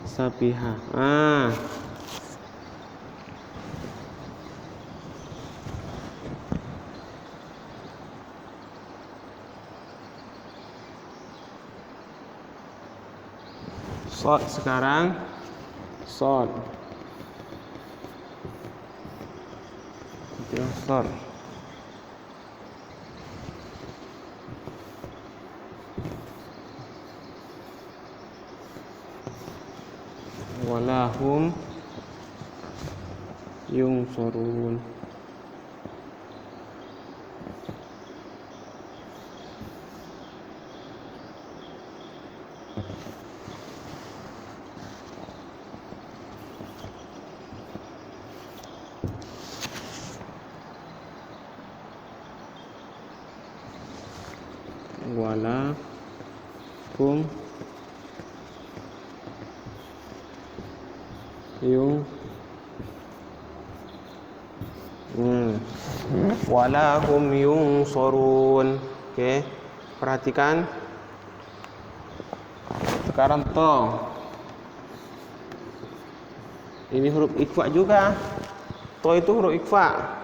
Sapiha. Shod sekarang. Shod. Shod. Walahum yungsorun. Walakum walahum yungsorun. Oke, perhatikan sekarang to. Ini huruf ikhfa juga. To itu huruf ikhfa.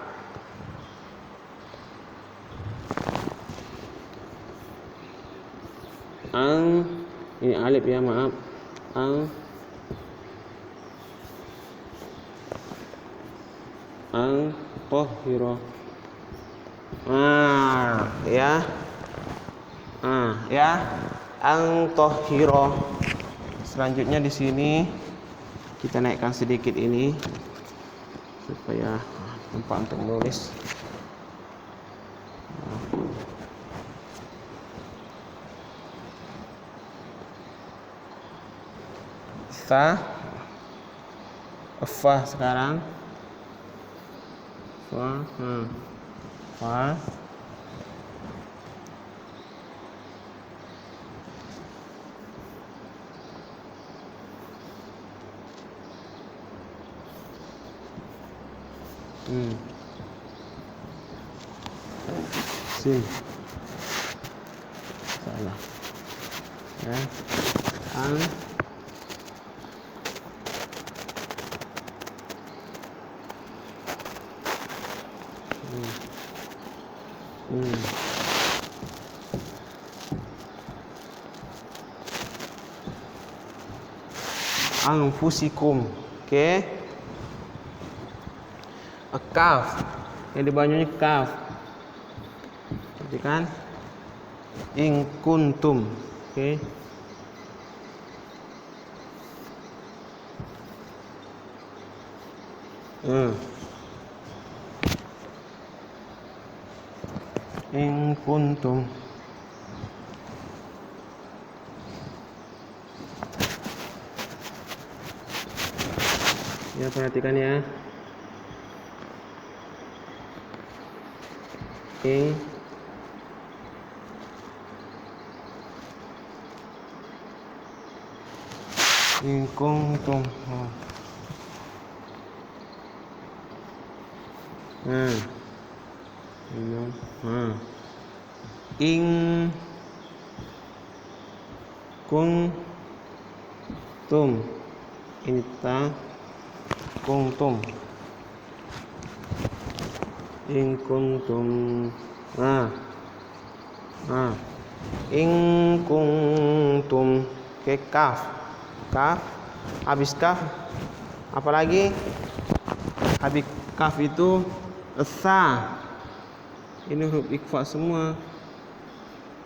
Ini alif ya, maaf. Tohiro. Ya. Ya. Tohiro. Selanjutnya di sini kita naikkan sedikit ini supaya tempat untuk menulis. Fa sekarang. Fa. Sin. Salah. Ya. Anfusikum. Oke. Kaf. Yang di bawahnya kaf. Perhatikan. In kuntum. Oke. In kuntum. Ya, perhatikan ya. In kuntum. In kuntum. Ini ta kuntum. In kuntum. In kuntum. Oke, kaf. Habis kaf apalagi? Habis kaf itu sa. Ini huruf ikhfa semua.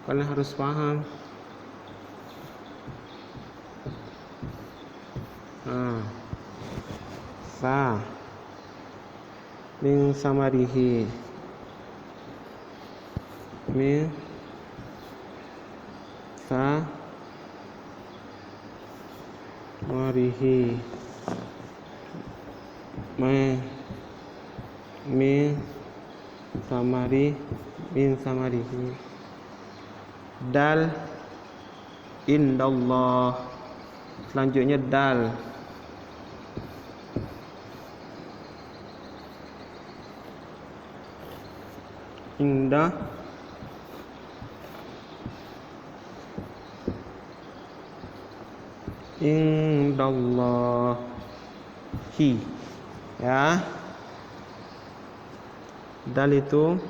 Kalian harus paham. Sa. Min samarihi. Min sa marihi. Min samarihi. Dal indallah. Selanjutnya dal. Indah indallahi. Ya. Dal itu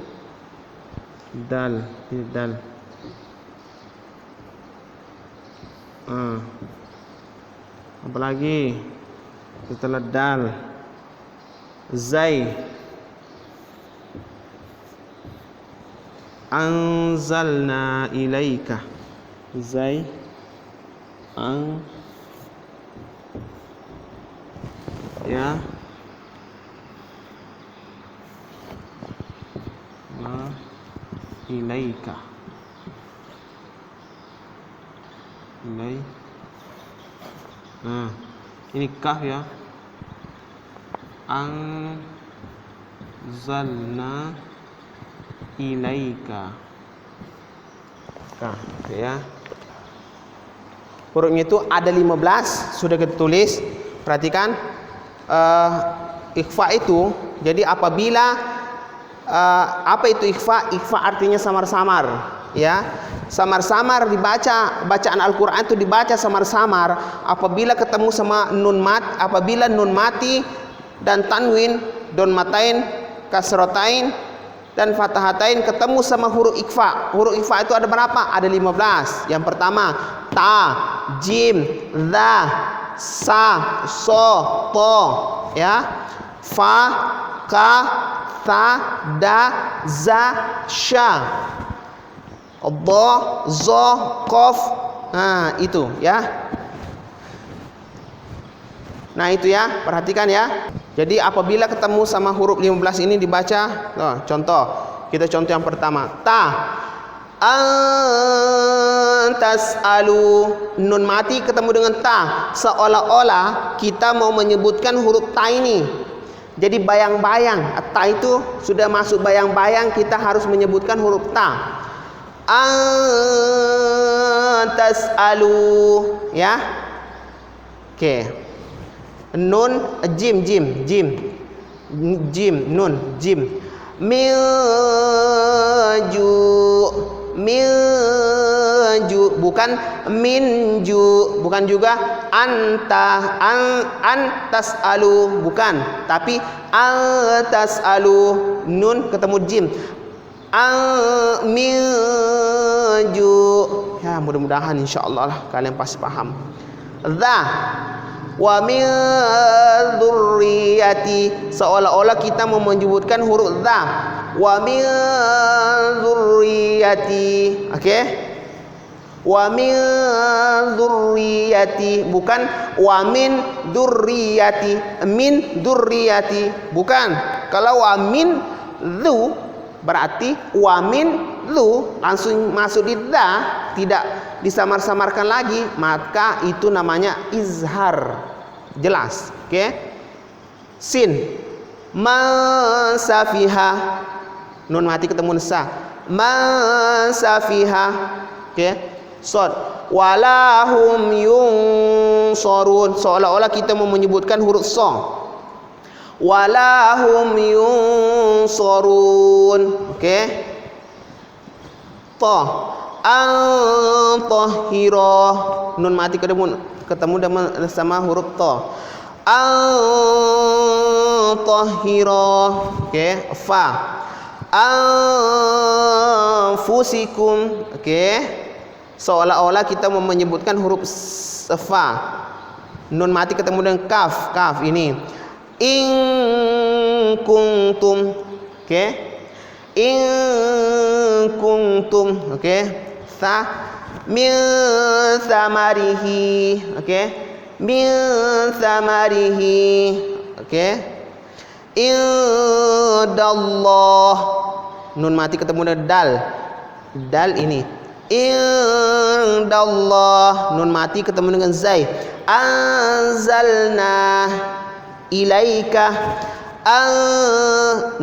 dal, ini dal. Apa lagi setelah dal? Zai. Anzalna ilaika. Zai. Ya. Ilaika. Ini kaf ya. Anzalna ilaika. Kaf ya. Hurufnya itu ada 15, sudah kita tulis. Perhatikan ikhfa itu. Jadi apabila apa itu ikhfa? Ikhfa artinya samar-samar, ya. Samar-samar dibaca, bacaan Al-Qur'an itu dibaca samar-samar apabila ketemu sama apabila nun mati dan tanwin, don matain, kasrotain dan fathatain ketemu sama huruf ikhfa. Huruf ikhfa itu ada berapa? Ada 15. Yang pertama ta, jim, dha, sa, so, to, ya. Fa, ka, tha, da, za, sha, dha, za, qaf. Nah, itu ya. Nah, itu ya, perhatikan ya. Jadi apabila ketemu sama huruf 15 ini dibaca, contoh. Kita contoh yang pertama. Ta, antas'alu, nun mati ketemu dengan ta, seolah-olah kita mau menyebutkan huruf ta ini. Jadi bayang-bayang, ta itu sudah masuk bayang-bayang, kita harus menyebutkan huruf ta. Antas'alu, ya. Oke. Nun, jim, nun, jim. Milju, bukan minju, bukan juga antas'alu, bukan, tapi antas'alu, nun ketemu jim. Milju. Ya, mudah-mudahan insyaallah lah kalian pasti paham. Dha, wa min dzurriyyati, seolah-olah kita mau menyebutkan huruf dha. Wa min dzurriyyati, oke? Wa min dzurriyyati, bukan wa min dzurriyyati, min dzurriyyati, bukan. Kalau wa min dzu berarti wa min dzu langsung masuk di dha, tidak disamar-samarkan lagi, maka itu namanya izhar, jelas. Oke? Sin, masafiha, nun mati ketemu sa, masafiha. Oke? Sod, walahum yunsorun, seolah-olah kita mau menyebutkan huruf so. Walahum yunsorun. Oke? To, antahira, nun mati ketemu sama huruf to. Antahira. Oke, fa. Anfusikum. Oke. Seolah-olah kita mau menyebutkan huruf fa. Nun mati ketemu dengan kaf, kaf ini. In kuntum. Oke. In kuntum. Oke. Sa, min samarihi. Oke. Min samarihi. Oke. Indallah, nun mati ketemu dengan dal, dal ini. Indallah, nun mati ketemu dengan zai. Anzalna ilaika,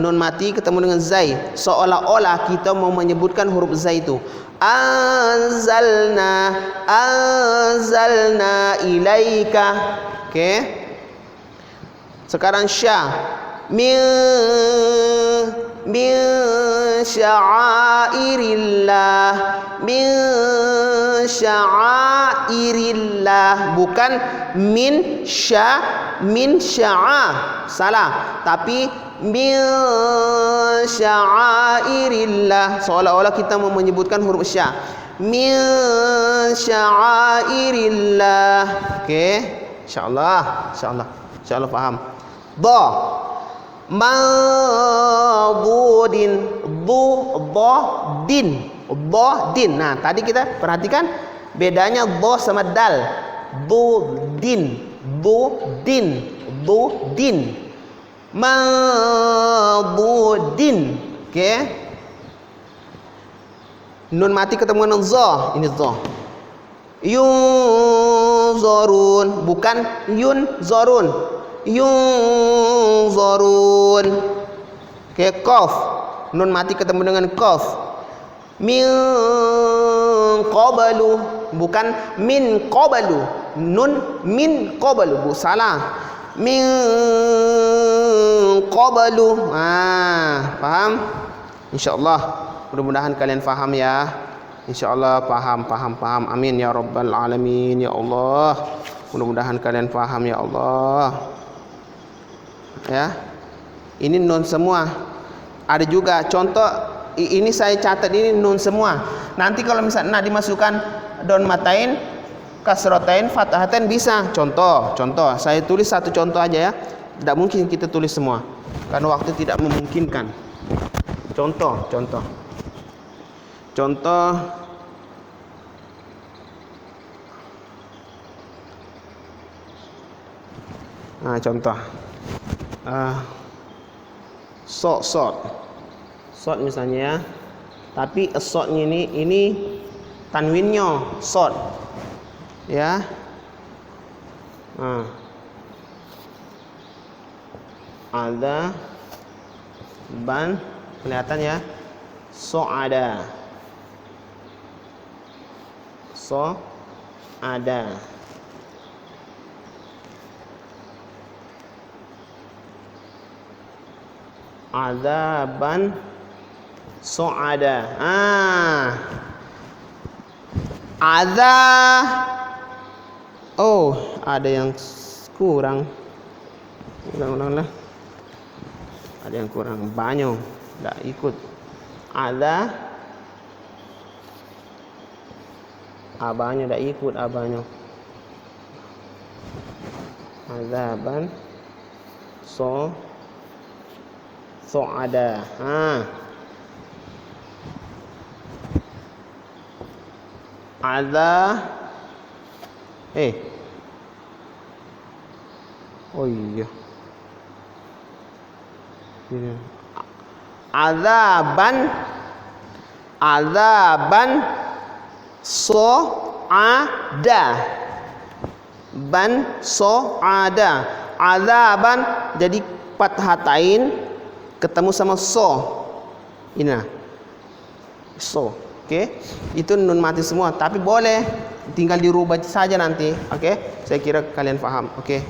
nun mati ketemu dengan zai, seolah-olah kita mau menyebutkan huruf zai itu. Anzalna ilaika. Oke. Sekarang sya, min sya'airillah, min sya'airillah, bukan min sya'a, salah, tapi min sya'airillah, seolah-olah kita mau menyebutkan huruf sya. Min sya'airillah. Okey, insyaallah faham. Dha madudin, din. Nah, tadi kita perhatikan bedanya dha sama dal. Din. Madudin. Okey. Nun mati ketemu dengan za, ini za. Yunzarun, bukan yunzarun. Yunzarun. Okey, qaf. Nun mati ketemu dengan qaf. Min qablu, bukan min qablu. Nun min qablu, bu salah. Min qablu. Paham? Insyaallah, mudah-mudahan kalian faham ya. Insyaallah paham. Amin ya rabbal alamin ya Allah. Mudah-mudahan kalian paham ya Allah. Ya. Ini nun semua. Ada juga contoh, ini saya catat, ini nun semua. Nanti kalau misalnya nak dimasukkan don matain, kasrotain, fatahatain bisa. Contoh. Saya tulis satu contoh aja ya. Tidak mungkin kita tulis semua karena waktu tidak memungkinkan. Contoh. Nah, contoh. Sod misalnya ya. Tapi sodnya ini tanwinnya sod. Ya. Ada ban, kelihatan ya. So'ada. Azaban so'ada. Oh, ada yang kurang. Ulang lah. Ada yang kurang, banyak tidak ikut. Ada abahnya tidak ikut, abahnya. Azaban so'ada. Oh iya. Azaban so'ada. Azaban jadi fathatain ketemu sama ini nah. Okey. Itu nun mati semua, tapi boleh tinggal dirubah saja nanti. Okey. Saya kira kalian faham. Okey.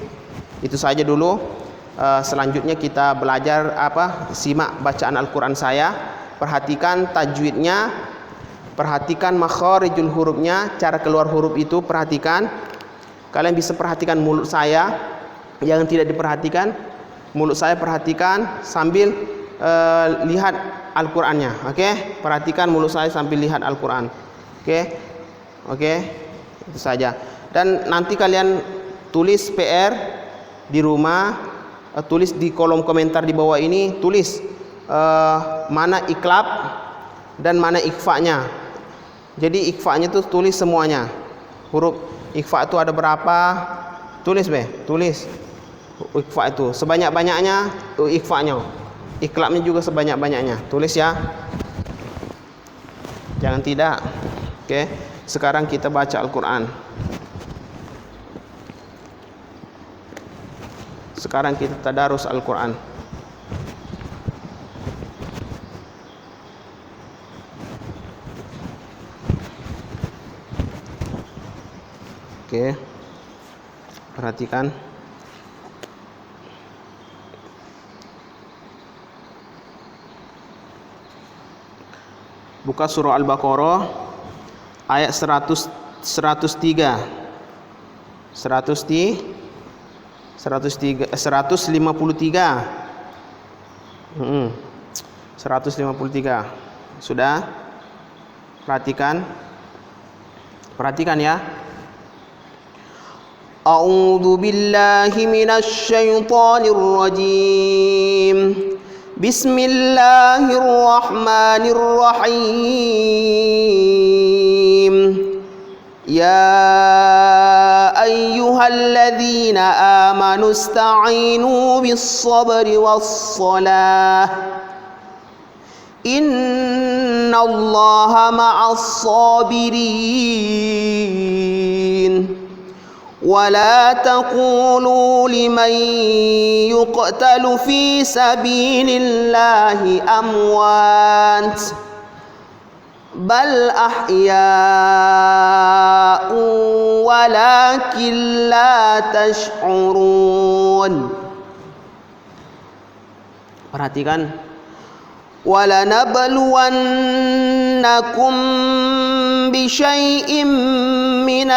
Itu saja dulu. Selanjutnya kita belajar simak bacaan Al-Qur'an saya. Perhatikan tajwidnya, perhatikan makharijul hurufnya, cara keluar huruf itu perhatikan. Kalian bisa perhatikan mulut saya, jangan tidak diperhatikan. Mulut saya perhatikan sambil lihat Al-Qur'annya. Okey? Perhatikan mulut saya sambil lihat Al-Qur'an. Okey? Itu saja. Dan nanti kalian tulis PR di rumah, tulis di kolom komentar di bawah ini, tulis mana iklab dan mana ikhfa'nya. Jadi ikhfa'nya itu tulis semuanya. Huruf ikhfa' itu ada berapa? Tulis ikhfa' itu sebanyak-banyaknya, ikhfa'nya. Iklabnya juga sebanyak-banyaknya. Tulis ya. Jangan tidak. Okey. Sekarang kita baca Al-Qur'an. Sekarang kita tadarus Al-Qur'an. Okey. Perhatikan. Buka surah Al-Baqarah ayat 133. 153. 153. 153. Sudah? Perhatikan ya. A'udzu billahi minasy syaithanir rajim. Bismillahirrahmanirrahim. Ya ayyuhalladzina amanu ista'inu bis-sabri was-salah. Innallaha ma'as-sabirin. ولا تقولوا لمن يقتل في سبيل الله أموات بل أحياء ولكن لا تشعرون. Perhatikan. وَلَنَبْلُوَنَّكُمْ بِشَيْءٍ مِّنَ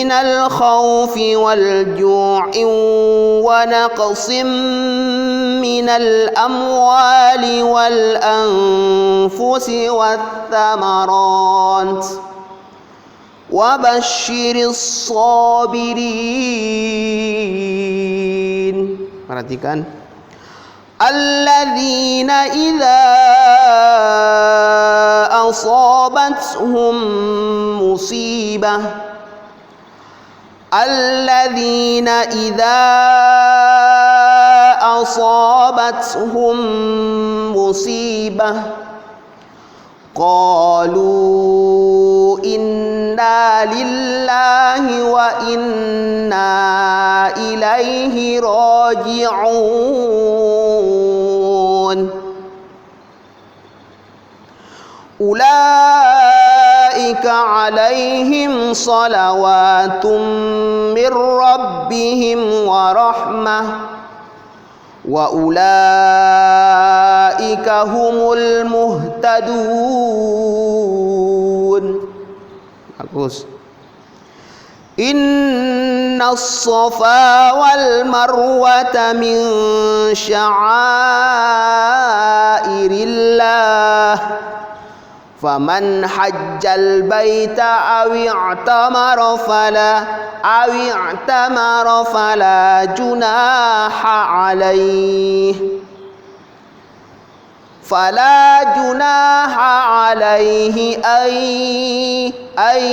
الْخَوْفِ وَالْجُوعِ وَنَقْصٍ مِّنَ الْأَمْوَالِ وَالْأَنفُسِ وَالثَّمَرَاتِ وَبَشِّرِ الصَّابِرِينَ. Perhatikan. Alladzina idza asabatuhum musibah. Alladzina idza asabatuhum musibah qalu inna lillahi wa inna ilaihi raji'un. Ulaika alaihim salawatum min rabbihim wa rahmah wa ulaika humul muhtadun. Bagus. Inna as-safa wal marwata min sya'airillah faman hajjal baita aw i'tamara fala junaha alaihi ay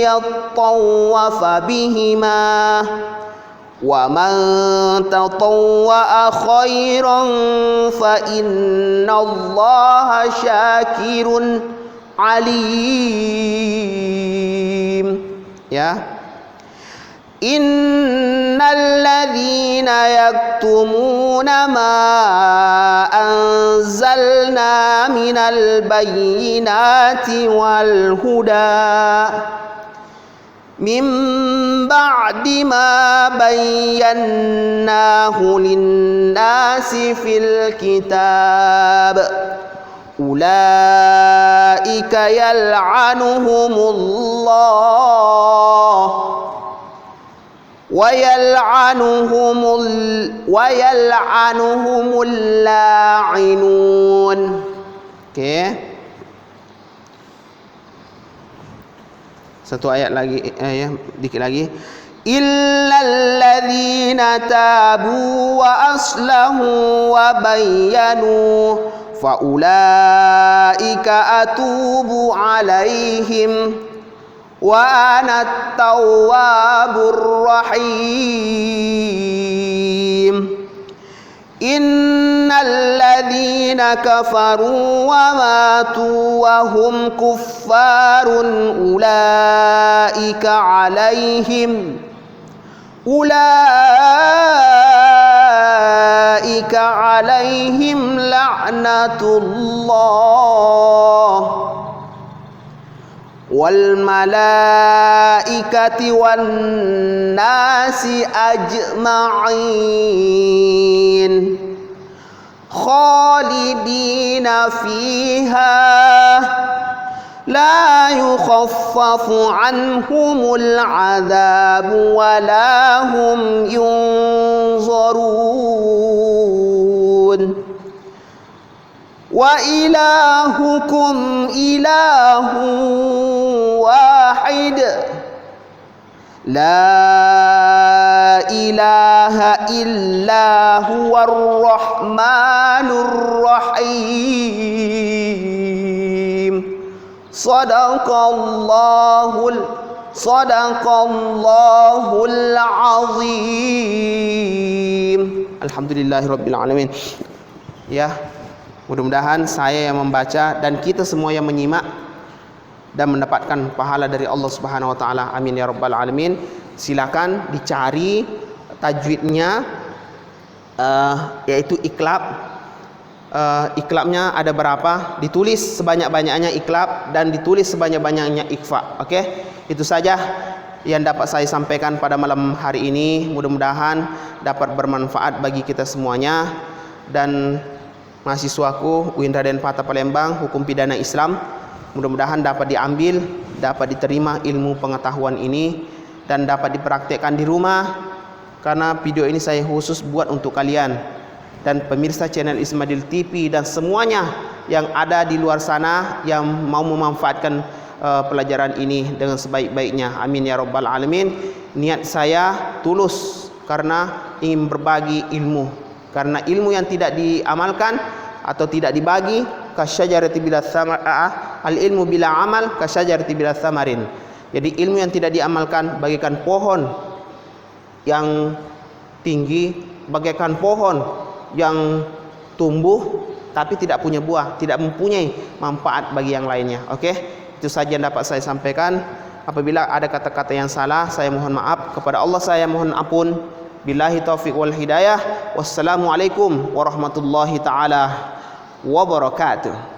yattawafa bihima wa man tatawwa'a khairan fa innallaha syakirun alim. Ya. Innal ladzina yaktumuna ma anzalna minal bayyinati wal huda min ba'di ma bayyannahu lin-nasi fil kitab ulaika yal'anuhumullah wa yal'anuhumul la'inun. Oke. Satu ayat lagi, dikit lagi. Illal ladzina tabu wa aslahu wa bayyanu fa ulaika atubu alaihim wa ana at-tawwabur rahim. Innal ladzina kafaru wa matu wa hum kuffarun ulaika alaihim la'natullah wal malaikati wan nasi ajma'in khalidina خالدين فيها لا يخفف عنهم العذاب ولا هم ينظرون وإلهكم إله واحد لا إله إلا هو الرحمن الرحيم صدق الله العظيم. Alhamdulillahirabbil alamin. Ya, mudah-mudahan saya yang membaca dan kita semua yang menyimak dan mendapatkan pahala dari Allah Subhanahu wa taala. Amin ya rabbal alamin. Silakan dicari tajwidnya, yaitu iqlab. Iqlabnya ada berapa? Ditulis sebanyak-banyaknya iqlab dan ditulis sebanyak-banyaknya ikhfa. Okey? Itu saja yang dapat saya sampaikan pada malam hari ini. Mudah-mudahan dapat bermanfaat bagi kita semuanya. Dan mahasiswaku UIN Raden Patah Palembang, Hukum Pidana Islam, mudah-mudahan dapat diambil, dapat diterima ilmu pengetahuan ini dan dapat dipraktekkan di rumah, karena video ini saya khusus buat untuk kalian dan pemirsa channel Ismadil TV dan semuanya yang ada di luar sana yang mau memanfaatkan pelajaran ini dengan sebaik-baiknya. Amin ya rabbal alamin. Niat saya tulus karena ingin berbagi ilmu, karena ilmu yang tidak diamalkan atau tidak dibagi kasyajarati bila thamar, al ilmu bila amal kasyajarati bila thamarin. Jadi ilmu yang tidak diamalkan bagaikan pohon yang tinggi, bagaikan pohon yang tumbuh tapi tidak punya buah, tidak mempunyai manfaat bagi yang lainnya. Okey, itu saja yang dapat saya sampaikan. Apabila ada kata-kata yang salah, saya mohon maaf. Kepada Allah saya mohon ampun. Billahi taufiq wal hidayah. Wassalamualaikum warahmatullahi taala wabarakatuh.